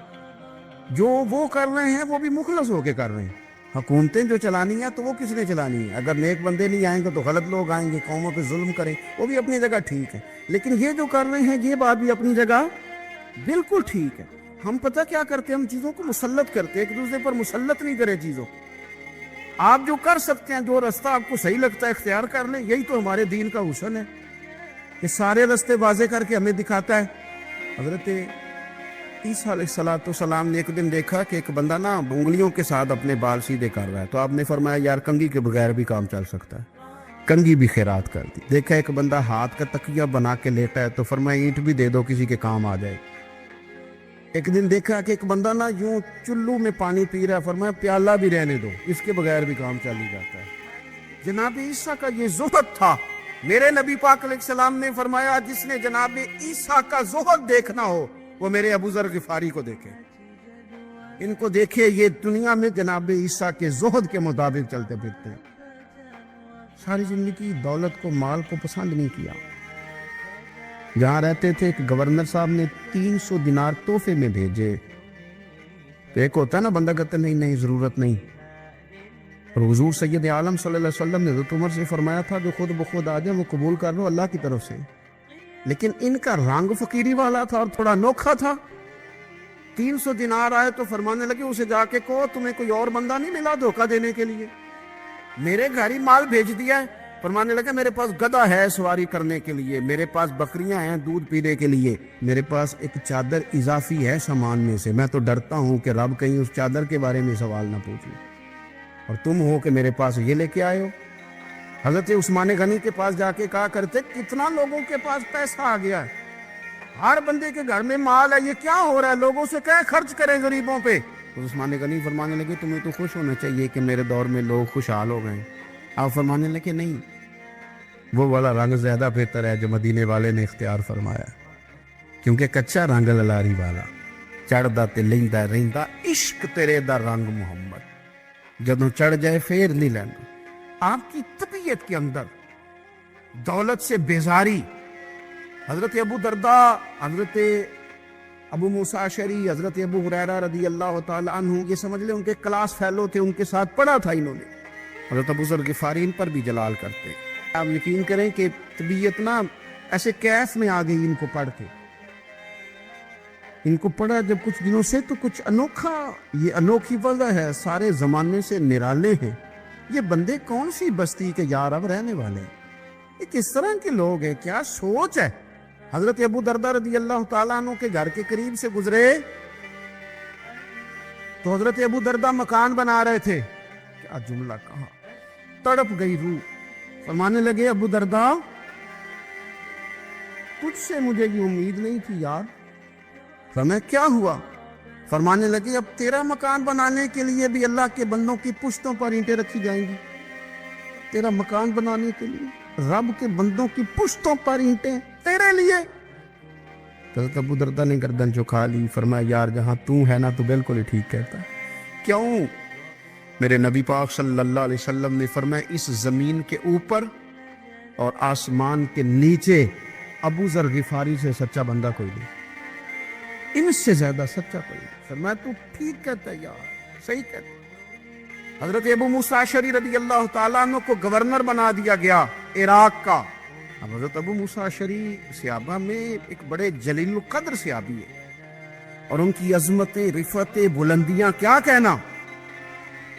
जो वो कर रहे हैं वो भी मुखलस होके कर रहे हैं। हुकूमतें जो चलानी है तो वो किसने चलानी है? अगर नेक बंदे नहीं आएंगे तो गलत लोग आएंगे, कौमों पे जुल्म करें, वो भी अपनी जगह ठीक है। लेकिन ये जो कर रहे हैं, ये बात भी अपनी जगह बिल्कुल ठीक है। हम पता क्या करते हैं, हम चीज़ों को मुसल्लत करते हैं, एक दूसरे पर मुसल्लत नहीं करें चीज़ों। आप जो कर सकते हैं, जो रास्ता आपको सही लगता है इख्तियार कर लें। यही तो हमारे दीन का हुस्न है कि सारे रास्ते वाजे करके हमें दिखाता है। हजरत ईसा अलैहिस्सलाम ने एक दिन देखा कि एक बंदा ना उंगलियों के साथ अपने बाल सीधे कर रहा है, तो आपने फरमाया यार कंघी के बगैर भी काम चल सकता है। कंघी भी खैरात कर दी। देखा एक बंदा हाथ का तकिया बना के लेटा है, तो फरमाया ईंट भी दे दो, किसी के काम आ जाए। एक दिन देखा कि एक बंदा ना यूं चुल्लू में पानी पी रहा है, फरमाया प्याला भी रहने दो, इसके बगैर भी काम चल ही जाता है। जनाब ईसा का ये ज़ुहद था। मेरे नबी पाक अलैहिस्सलाम ने फरमाया जिसने जनाब ईसा का ज़ुहद देखना हो वो मेरे अबू ज़र गिफारी को देखे, इनको देखे। ये दुनिया में जनाब ईसा के ज़ुहद के मुताबिक चलते फिरते हैं। सारी जिंदगी दौलत को, माल को पसंद नहीं किया। जहाँ रहते थे, एक गवर्नर साहब ने 300 दिनार तोहफे में भेजे। तो एक होता है ना, बंदा कहता नहीं नहीं ज़रूरत नहीं। और हुजूर सैयद आलम सल्लल्लाहु अलैहि वसल्लम ने हज़रत उमर से फरमाया था जो खुद बखुद आ जाए वो कबूल कर लो अल्लाह की तरफ से। लेकिन इनका रंग फकीरी वाला था और थोड़ा अनोखा था। 300 दिनार आए तो फरमाने लगे उसे जाके कहो तुम्हें कोई और बंदा नहीं मिला धोखा देने के लिए, मेरे घर ही माल भेज दिया है। फरमाने लगे मेरे पास गधा है सवारी करने के लिए, मेरे पास बकरियां हैं दूध पीने के लिए, मेरे पास एक चादर इजाफी है सामान में से। मैं तो डरता हूं कि रब कहीं उस चादर के बारे में सवाल ना पूछ ले, और तुम हो कि मेरे पास ये लेके आए हो। हजरत उस्मान गनी के पास जाके कहा करते कितना लोगों के पास पैसा आ गया है, हर बंदे के घर में माल है, ये क्या हो रहा है, लोगों से क्या खर्च करें गरीबों पे। तो उस्मान गनी फरमाने लगे तुम्हें तो खुश होना चाहिए कि मेरे दौर में लोग खुशहाल हो गए। आप फरमाने लगे नहीं, वो वाला रंग ज्यादा बेहतर है जो मदीने वाले ने इख्तियार फरमाया, क्योंकि कच्चा रंग ललारी वाला चढ़दा ते लैंदा रहिंदा इश्क तेरे दा रंग मुहम्मद, जदों चढ़ जाए फिर नहीं लेना। आपकी तबीयत के अंदर दौलत से बेजारी, हजरत अबू दरदा, हजरत अबू मूसा अशरी, हजरत अबू हुरैरा रदी अल्लाह ताला अन्हु, ये समझ ले उनके क्लास फेलो थे, उनके साथ पढ़ा था इन्होंने। हजरत अबू ज़र गिफारी इन पर भी जलाल करते। आप यकीन करें कि तबीयत ना ऐसे कैफ में आ गई इनको पढ़ के। इनको पढ़ा जब कुछ दिनों से तो कुछ अनोखा, ये अनोखी वजह है, सारे जमाने से निराले हैं। ये बंदे कौन सी बस्ती के यार अब रहने वाले हैं, ये किस तरह के लोग हैं, क्या सोच है। हजरत अबू दरदा रदी अल्लाह ताला अन्हु के घर के करीब से गुजरे तो हजरत अबू दरदा मकान बना रहे थे। क्या जुमला कहा, तड़प गई रूह। फरमाने लगे अबू दरदा तुझसे मुझे ये उम्मीद नहीं थी यार। फरमाया क्या हुआ? फरमाने लगे अब तेरा मकान बनाने के लिए भी अल्लाह के बंदों की पुश्तों पर ईंटें रखी जाएंगी। तेरा मकान बनाने के लिए रब के बंदों की पुश्तों पर ईंटें तेरे लिए। तो अबू दरदा ने गर्दन झुका ली। फरमाया यार जहां तू है ना तो बिल्कुल ही ठीक कहता। क्यों? मेरे नबी पाक सल्लल्लाहु अलैहि वसल्लम ने फरमाया इस जमीन के ऊपर और आसमान के नीचे अबू ज़र गिफारी से सच्चा बंदा कोई नहीं, इनसे ज्यादा सच्चा कोई नहीं। फरमाया तू ठीक कहता है यार, सही कहता। हजरत अबू मूसा अशरी रदी अल्लाह ताला अन्हु को गवर्नर बना दिया गया इराक का। अब हजरत अबू मूसा अशरी सहाबा में एक बड़े जलील कद्र सहाबी है और उनकी अजमतें, रिफतें, बुलंदियां क्या कहना,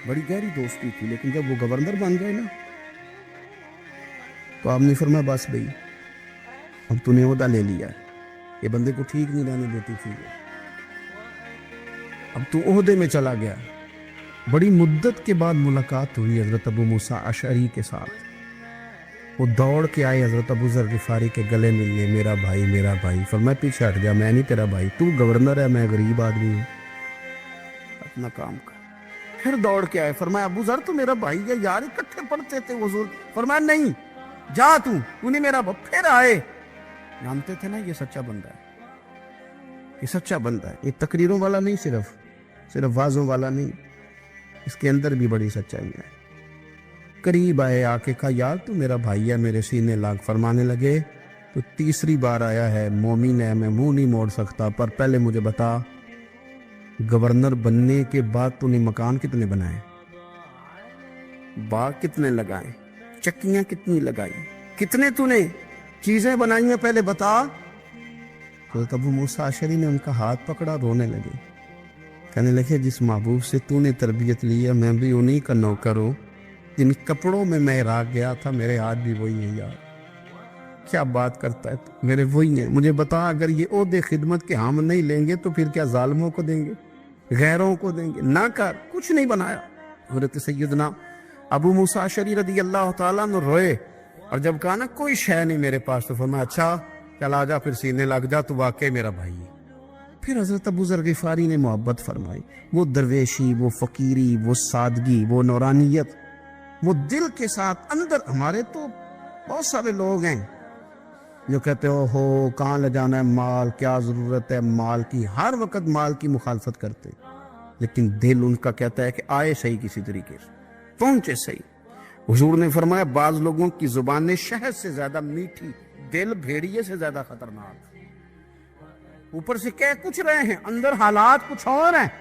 बड़ी गहरी दोस्ती थी। लेकिन जब वो गवर्नर बन गए ना तो आपने फरमाया बस भाई अब तूने ओहदा ले लिया, ये बंदे को ठीक नहीं रहने देती थी, अब तू ओहदे में चला गया। बड़ी मुद्दत के बाद मुलाकात हुई हजरत अबू मूसा अशरी के साथ। वो दौड़ के आए हजरत अबू ज़र गिफारी के गले मिलने, मेरा भाई मेरा भाई। फरमाया पीछे हट जा, मैं नहीं तेरा भाई, तू गवर्नर है, मैं गरीब आदमी हूँ, अपना काम कर। फिर दौड़ के आए। फरमाया अबू ज़र तो मेरा भाई है यार, इकट्ठे पढ़ते थे हुजूर। फरमाया नहीं जा तू नहीं मेरा। फिर आए, जानते थे ना ये सच्चा बंदा है, ये सच्चा बंदा है, ये तकरीरों वाला नहीं, सिर्फ वाजों वाला नहीं, इसके अंदर भी बड़ी सच्चाई है। करीब आए, आके कहा यार तू मेरा भाई है, मेरे सीने लाग। फरमाने लगे तो तीसरी बार आया है, मोमिन है, मैं मुंह नहीं मोड़ सकता, पर पहले मुझे बता गवर्नर बनने के बाद तूने मकान कितने बनाए, बाग कितने लगाए, चक्कियां कितनी लगाई, कितने तूने चीजें बनाई हैं, पहले बता। तो अबू मूसा अशरी ने उनका हाथ पकड़ा, रोने लगे, कहने लगे जिस महबूब से तूने तरबियत ली है मैं भी उन्हीं का नौकर हूँ, जिन कपड़ों में मैं इराक गया था मेरे हाथ भी वही है। यार क्या बात करता है तू, मेरे वही है। मुझे बता अगर ये ओहदे खिदमत के हम नहीं लेंगे तो फिर क्या जालिमों को देंगे, गैरों को देंगे? ना कर, कुछ नहीं बनाया। हज़रत सैयदना अबू मूसा अशरी रदी अल्लाह ताला अन्हु रोए, और जब कहा ना कोई शय नहीं मेरे पास, तो फरमाया अच्छा चल आ जा, फिर सीने लग जा, तू वाकई मेरा भाई है। फिर हजरत अबू ज़र गिफारी ने मोहब्बत फरमाई, वो दरवेशी, वो फकीरी, वो सादगी, वो नौरानियत, वो दिल के साथ अंदर। हमारे तो बहुत सारे लोग हैं जो कहते हो कहाँ ले जाना है माल, क्या ज़रूरत है माल की, हर वक्त माल की मुखालफत करते, लेकिन दिल उनका कहता है कि आए सही, किसी तरीके से पहुंचे सही। हुजूर ने फरमाया बाज लोगों की जुबानें शहद से ज्यादा मीठी, दिल भेड़िए से ज्यादा खतरनाक। ऊपर से कह कुछ रहे हैं, अंदर हालात कुछ और हैं।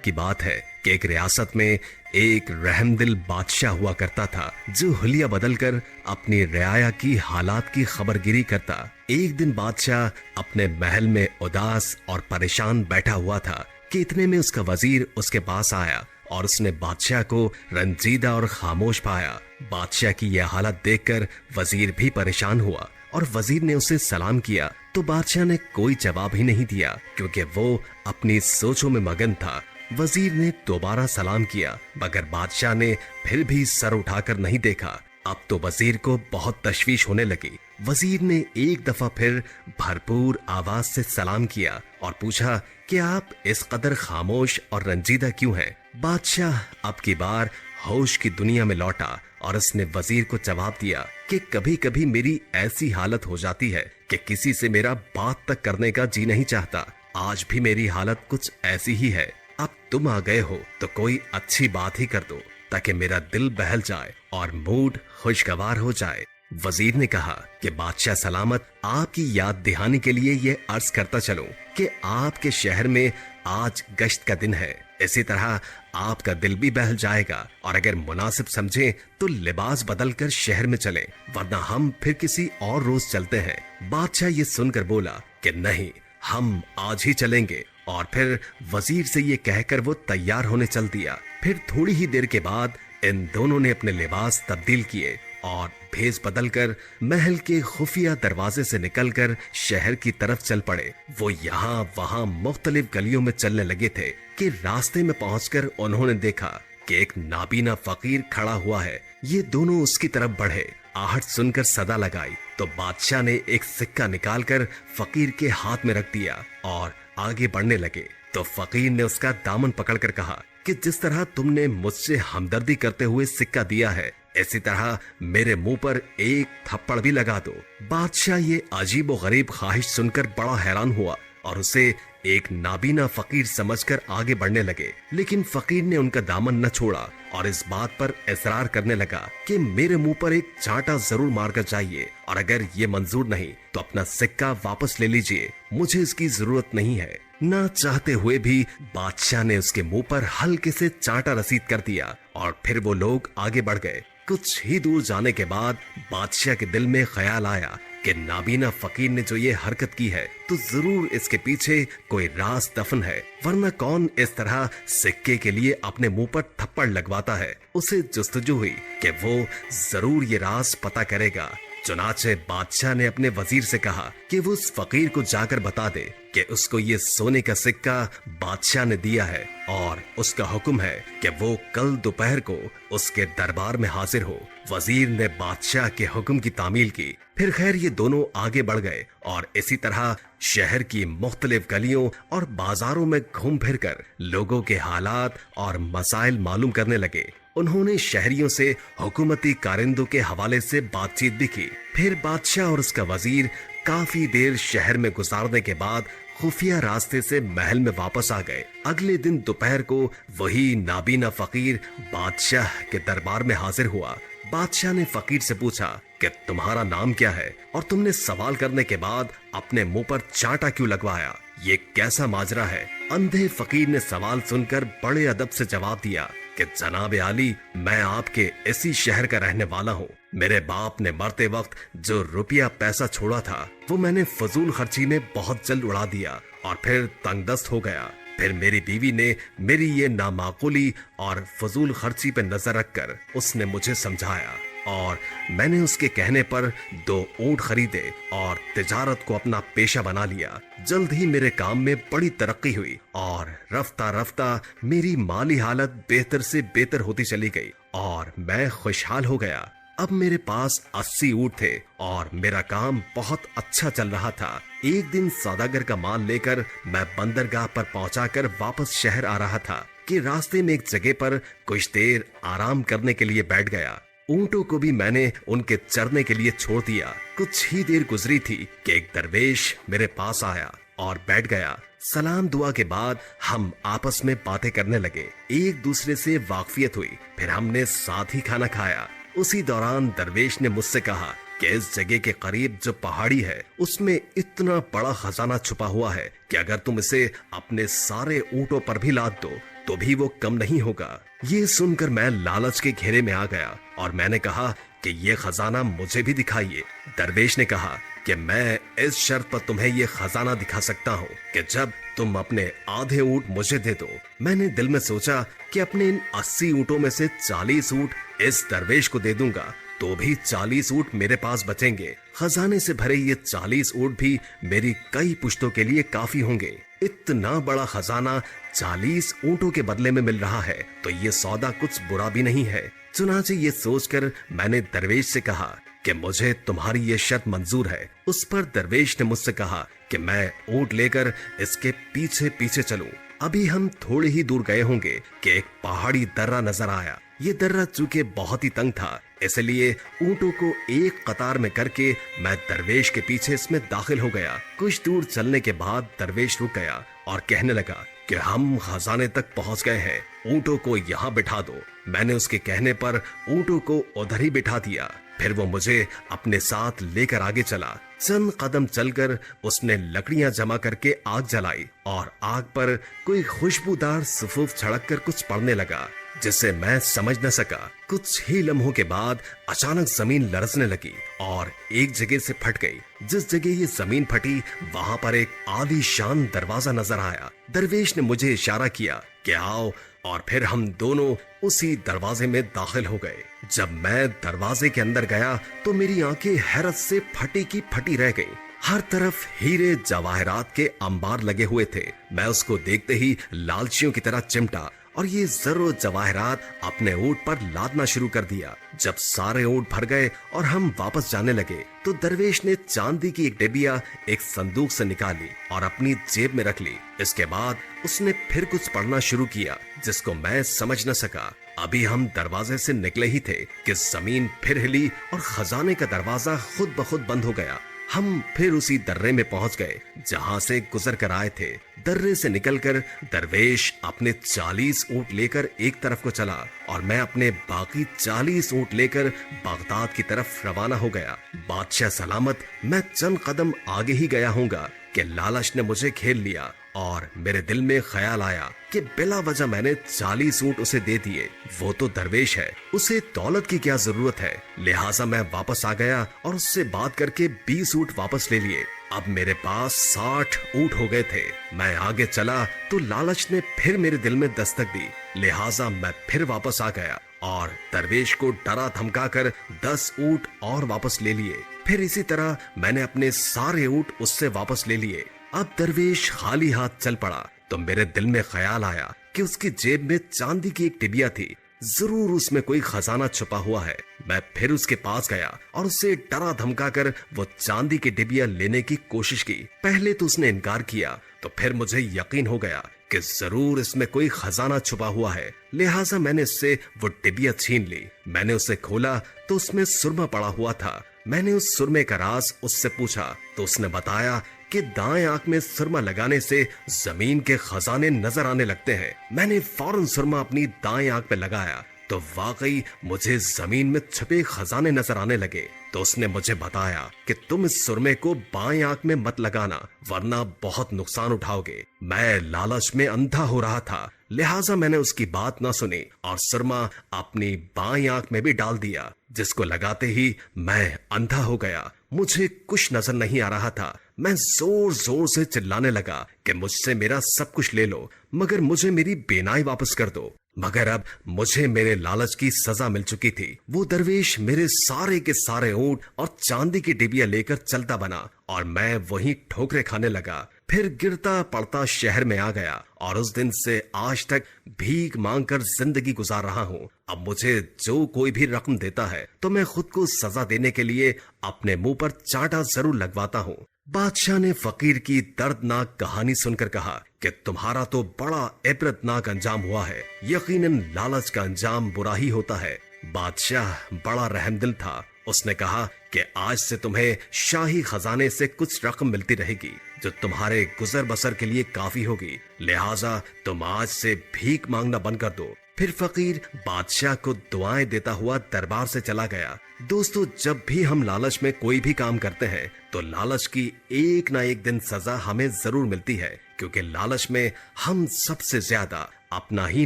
की बात है कि एक रियासत में एक रहमदिल बादशाह हुआ करता था जो हुलिया बदलकर अपनी रियाया की हालात की खबरगिरी करता। एक दिन बादशाह अपने महल में उदास और परेशान बैठा हुआ था कि इतने में उसका वजीर उसके पास आया और उसने बादशाह को रंजीदा और खामोश पाया। बादशाह की यह हालत देखकर वजीर भी परेशान हुआ और वजीर ने उसे सलाम किया तो बादशाह ने कोई जवाब ही नहीं दिया क्योंकि वो अपनी सोचों में मगन था। वजीर ने दोबारा सलाम किया मगर बादशाह ने फिर भी सर उठाकर नहीं देखा। अब तो वजीर को बहुत तशवीश होने लगी। वजीर ने एक दफा फिर भरपूर आवाज से सलाम किया और पूछा कि आप इस कदर खामोश और रंजीदा क्यों हैं? बादशाह अब की बार होश की दुनिया में लौटा और उसने वजीर को जवाब दिया कि कभी कभी मेरी ऐसी हालत हो जाती है कि किसी से मेरा बात तक करने का जी नहीं चाहता। आज भी मेरी हालत कुछ ऐसी ही है। अब तुम आ गए हो तो कोई अच्छी बात ही कर दो ताकि मेरा दिल बहल जाए और मूड खुशगवार हो जाए। वजीर ने कहा कि बादशाह सलामत, आपकी याद दहानी के लिए ये अर्ज करता चलूं कि आपके शहर में आज गश्त का दिन है। इसी तरह आपका दिल भी बहल जाएगा और अगर मुनासिब समझें तो लिबास बदलकर शहर में चलें, वरना हम फिर किसी और रोज चलते हैं। बादशाह ये सुनकर बोला कि नहीं, हम आज ही चलेंगे और फिर वजीर से ये कहकर वो तैयार होने चल दिया। फिर थोड़ी ही देर के बाद इन दोनों ने अपने लिबास तब्दील किए और भेस बदलकर महल के खुफिया दरवाजे से निकलकर शहर की तरफ चल पड़े। वो यहाँ वहाँ मुख्तलिफ गलियों में चलने लगे थे कि रास्ते में पहुंचकर उन्होंने देखा कि एक नाबीना फकीर खड़ा हुआ है। ये दोनों उसकी तरफ बढ़े। आहट सुनकर सदा लगाई तो बादशाह ने एक सिक्का निकालकर फकीर के हाथ में रख दिया और आगे बढ़ने लगे तो फकीर ने उसका दामन पकड़कर कहा कि जिस तरह तुमने मुझसे हमदर्दी करते हुए सिक्का दिया है, इसी तरह मेरे मुंह पर एक थप्पड़ भी लगा दो। बादशाह ये अजीब व गरीब ख्वाहिश सुनकर बड़ा हैरान हुआ और उसे एक नाबीना फकीर समझकर आगे बढ़ने लगे, लेकिन फकीर ने उनका दामन न छोड़ा और इस बात पर इसरार करने लगा कि मेरे मुंह पर एक चांटा जरूर मारकर चाहिए और अगर ये मंजूर नहीं तो अपना सिक्का वापस ले लीजिए, मुझे इसकी जरूरत नहीं है। ना चाहते हुए भी बादशाह ने उसके मुंह पर हल्के से चांटा रसीद कर दिया और फिर वो लोग आगे बढ़ गए। कुछ ही दूर जाने के बाद बादशाह के दिल में ख्याल आया कि नाबीना फकीर ने जो ये हरकत की है तो जरूर इसके पीछे कोई राज दफन है, वरना कौन इस तरह सिक्के के लिए अपने मुंह पर थप्पड़ लगवाता है। उसे जुस्तजू हुई कि वो जरूर ये राज पता करेगा। चुनाचे बादशाह ने अपने वजीर से कहा कि वो उस फकीर को जाकर बता दे कि उसको ये सोने का सिक्का बादशाह ने दिया है और उसका हुक्म है कि वो कल दोपहर को उसके दरबार में हाजिर हो। वजीर ने बादशाह के हुक्म की तामील की। फिर खैर ये दोनों आगे बढ़ गए और इसी तरह शहर की मुख्तलिफ गलियों और बाजारों में घूम फिर कर लोगों के हालात और मसाइल मालूम करने लगे। उन्होंने शहरियों से हुकूमती कारिंदों के हवाले से बातचीत भी की। फिर बादशाह और उसका वजीर काफी देर शहर में गुजारने के बाद खुफिया रास्ते से महल में वापस आ गए। अगले दिन दोपहर को वही नाबीना फकीर बादशाह के दरबार में हाजिर हुआ। बादशाह ने फकीर से पूछा कि तुम्हारा नाम क्या है और तुमने सवाल करने के बाद अपने मुंह पर चांटा क्यों लगवाया, ये कैसा माजरा है। अंधे फकीर ने सवाल सुनकर बड़े अदब से जवाब दिया कि जनाब आली, मैं आपके इसी शहर का रहने वाला हूँ। मेरे बाप ने मरते वक्त जो रुपया पैसा छोड़ा था वो मैंने फजूल खर्ची में बहुत जल्द उड़ा दिया और फिर तंगदस्त हो गया। फिर मेरी बीवी ने मेरी ये नामाकूली और फजूल खर्ची पे नजर रखकर उसने मुझे समझाया और मैंने उसके कहने पर 2 ऊंट खरीदे और तिजारत को अपना पेशा बना लिया। जल्द ही मेरे काम में बड़ी तरक्की हुई और रफ्ता रफ्ता मेरी माली हालत बेहतर से बेहतर होती चली गई और मैं खुशहाल हो गया। अब मेरे पास 80 ऊंट थे और मेरा काम बहुत अच्छा चल रहा था। एक दिन सौदागर का माल लेकर मैं बंदरगाह पर पहुंचाकर वापस शहर आ रहा था कि रास्ते में एक जगह पर कुछ देर आराम करने के लिए बैठ गया। ऊंटों को भी मैंने उनके चरने के लिए छोड़ दिया। कुछ ही देर गुजरी थी कि एक दरवेश मेरे पास आया और बैठ गया। सलाम दुआ के बाद हम आपस में बातें करने लगे, एक दूसरे से वाकफियत हुई। फिर हमने साथ ही खाना खाया। उसी दौरान दरवेश ने मुझसे कहा कि इस जगह के करीब जो पहाड़ी है उसमें इतना बड़ा खजाना छुपा हुआ है कि अगर तुम इसे अपने सारे ऊंटों पर भी लाद दो तो भी वो कम नहीं होगा। ये सुनकर मैं लालच के घेरे में आ गया और मैंने कहा कि ये खजाना मुझे भी दिखाइए। दरवेश ने कहा कि मैं इस शर्त पर तुम्हें ये खजाना दिखा सकता हूँ कि जब तुम अपने आधे ऊंट मुझे दे दो। मैंने दिल में सोचा कि अपने इन 80 ऊंटों में से 40 ऊंट इस दरवेश को दे दूंगा तो भी 40 ऊंट मेरे पास बचेंगे। खजाने से भरे ये 40 ऊंट भी मेरी कई पुश्तों के लिए काफी होंगे। इतना बड़ा खजाना 40 ऊंटों के बदले में मिल रहा है तो ये सौदा कुछ बुरा भी नहीं है। चुनांचे ये सोचकर मैंने दरवेश से कहा कि मुझे तुम्हारी ये शर्त मंजूर है। उस पर दरवेश ने मुझसे कहा कि मैं ऊंट लेकर इसके पीछे पीछे चलूं। अभी हम थोड़े ही दूर गए होंगे कि एक पहाड़ी दर्रा नजर आया। ये दर्रा चूंकि बहुत ही तंग था इसलिए ऊंटों को एक कतार में करके मैं दरवेश के पीछे इसमें दाखिल हो गया। कुछ दूर चलने के बाद दरवेश रुक गया और कहने लगा कि हम खजाने तक पहुंच गए हैं, ऊंटों को यहाँ बिठा दो। मैंने उसके कहने पर ऊंटों को उधर ही बिठा दिया। फिर वो मुझे अपने साथ लेकर आगे चला। चंद कदम चलकर उसने लकड़ियां जमा करके आग जलाई और आग पर कोई खुशबूदार सफूफ छड़क कर कुछ पड़ने लगा जिसे मैं समझ न सका। कुछ ही लम्हों के बाद अचानक जमीन लरजने लगी और एक जगह से फट गई। जिस जगह ये जमीन फटी वहां पर एक आलीशान दरवाजा नजर आया। दरवेश ने मुझे इशारा किया कि आओ और फिर हम दोनों उसी दरवाजे में दाखिल हो गए। जब मैं दरवाजे के अंदर गया तो मेरी आंखें हैरत से फटी की फटी रह गई। हर तरफ हीरे जवाहरात के अंबार लगे हुए थे। मैं उसको देखते ही लालचियों की तरह चिमटा और ये जरो जवाहरात अपने ऊंट पर लादना शुरू कर दिया। जब सारे ऊंट भर गए और हम वापस जाने लगे तो दरवेश ने चांदी की एक डिबिया एक संदूक से निकाली और अपनी जेब में रख ली। इसके बाद उसने फिर कुछ पढ़ना शुरू किया जिसको मैं समझ न सका। अभी हम दरवाजे से निकले ही थे कि जमीन फिर हिली और खजाने का दरवाजा खुद ब खुद बंद हो गया। हम फिर उसी दर्रे में पहुंच गए जहां से गुजर कर आए थे। दर्रे से निकलकर दरवेश अपने 40 ऊंट लेकर एक तरफ को चला और मैं अपने बाकी 40 ऊंट लेकर बगदाद की तरफ रवाना हो गया। बादशाह सलामत मैं चंद कदम आगे ही गया हूँगा कि लालच ने मुझे घेर लिया और मेरे दिल में ख्याल आया कि बिला वजह मैंने 40 ऊंट उसे दे दिए। वो तो दरवेश है, उसे दौलत की क्या जरूरत है। लिहाजा मैं वापस आ गया और उससे बात करके 20 ऊंट वापस ले लिए। अब मेरे पास 60 ऊंट हो गए थे। मैं आगे चला तो लालच ने फिर मेरे दिल में दस्तक दी। लिहाजा मैं फिर वापस आ गया और दरवेश को डरा धमका कर 10 ऊंट और वापस ले लिए। फिर इसी तरह मैंने अपने सारे ऊंट उससे वापस ले लिए। अब दरवेश खाली हाथ चल पड़ा तो मेरे दिल में ख्याल आया कि उसकी जेब में चांदी की एक टिबिया थी, जरूर उसमें कोई खजाना छुपा हुआ है। मैं फिर उसके पास गया और उसे डरा धमका कर वो चांदी की डिबिया लेने की कोशिश की। पहले तो उसने इनकार किया तो फिर मुझे यकीन हो गया कि जरूर इसमें कोई खजाना छुपा हुआ है। लिहाजा मैंने इससे वो डिबिया छीन ली। मैंने उसे खोला तो उसमें सुरमा पड़ा हुआ था। मैंने उस सुरमे का राज उससे पूछा तो उसने बताया कि दाएं आंख में सुरमा लगाने से जमीन के खजाने नजर आने लगते हैं। मैंने फौरन सुरमा अपनी दाएं आंख पे लगाया तो वाकई मुझे जमीन में छुपे खजाने नजर आने लगे। तो उसने मुझे बताया कि तुम इस सुरमे को बाएं आंख में मत लगाना वरना बहुत नुकसान उठाओगे। मैं लालच में अंधा हो रहा था, लिहाजा मैंने उसकी बात ना सुनी और सुरमा अपनी बाएं आंख में भी डाल दिया, जिसको लगाते ही मैं अंधा हो गया। मुझे कुछ नजर नहीं आ रहा था। मैं जोर जोर से चिल्लाने लगा कि मुझसे मेरा सब कुछ ले लो मगर मुझे मेरी बेनाई वापस कर दो। मगर अब मुझे मेरे लालच की सजा मिल चुकी थी। वो दरवेश मेरे सारे के सारे ऊंट और चांदी की डिबिया लेकर चलता बना और मैं वहीं ठोकरे खाने लगा। फिर गिरता पड़ता शहर में आ गया और उस दिन से आज तक भीख मांगकर जिंदगी गुजार रहा हूँ। अब मुझे जो कोई भी रकम देता है तो मैं खुद को सजा देने के लिए अपने मुंह पर चांटा जरूर लगवाता हूँ। बादशाह ने फकीर की दर्दनाक कहानी सुनकर कहा कि तुम्हारा तो बड़ा इबरतनाक अंजाम हुआ है। यकीनन लालच का अंजाम बुरा ही होता है। बादशाह बड़ा रहमदिल था। उसने कहा कि आज से तुम्हें शाही खजाने से कुछ रकम मिलती रहेगी जो तुम्हारे गुजर बसर के लिए काफी होगी, लिहाजा तुम आज से भीख मांगना बंद कर दो। फिर फकीर बादशाह को दुआएं देता हुआ दरबार से चला गया। दोस्तों, जब भी हम लालच में कोई भी काम करते हैं तो लालच की एक ना एक दिन सजा हमें जरूर मिलती है, क्योंकि लालच में हम सबसे ज्यादा अपना ही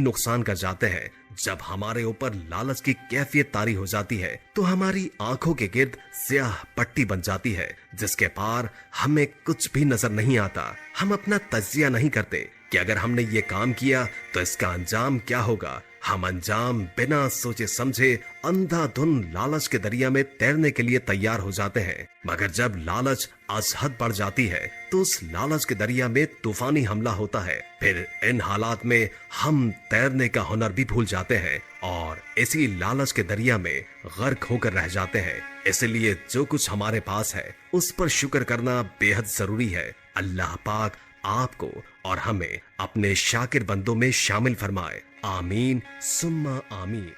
नुकसान कर जाते हैं। जब हमारे ऊपर लालच की कैफियत तारी हो जाती है तो हमारी आंखों के गिर्द स्याह पट्टी बन जाती है जिसके पार हमें कुछ भी नजर नहीं आता। हम अपना तजिया नहीं करते कि अगर हमने ये काम किया तो इसका अंजाम क्या होगा। हम अंजाम बिना सोचे समझे अंधाधुन लालच के दरिया में तैरने के लिए तैयार हो जाते हैं, मगर जब लालच अजहद बढ़ जाती है तो उस लालच के दरिया में तूफानी हमला होता है। फिर इन हालात में हम तैरने का हुनर भी भूल जाते हैं और इसी लालच के दरिया में गर्क होकर रह जाते हैं। इसलिए जो कुछ हमारे पास है उस पर शुक्र करना बेहद जरूरी है। अल्लाह पाक आपको और हमें अपने शाकिर बंदों में शामिल फरमाए। आमीन सुम्मा आमीन।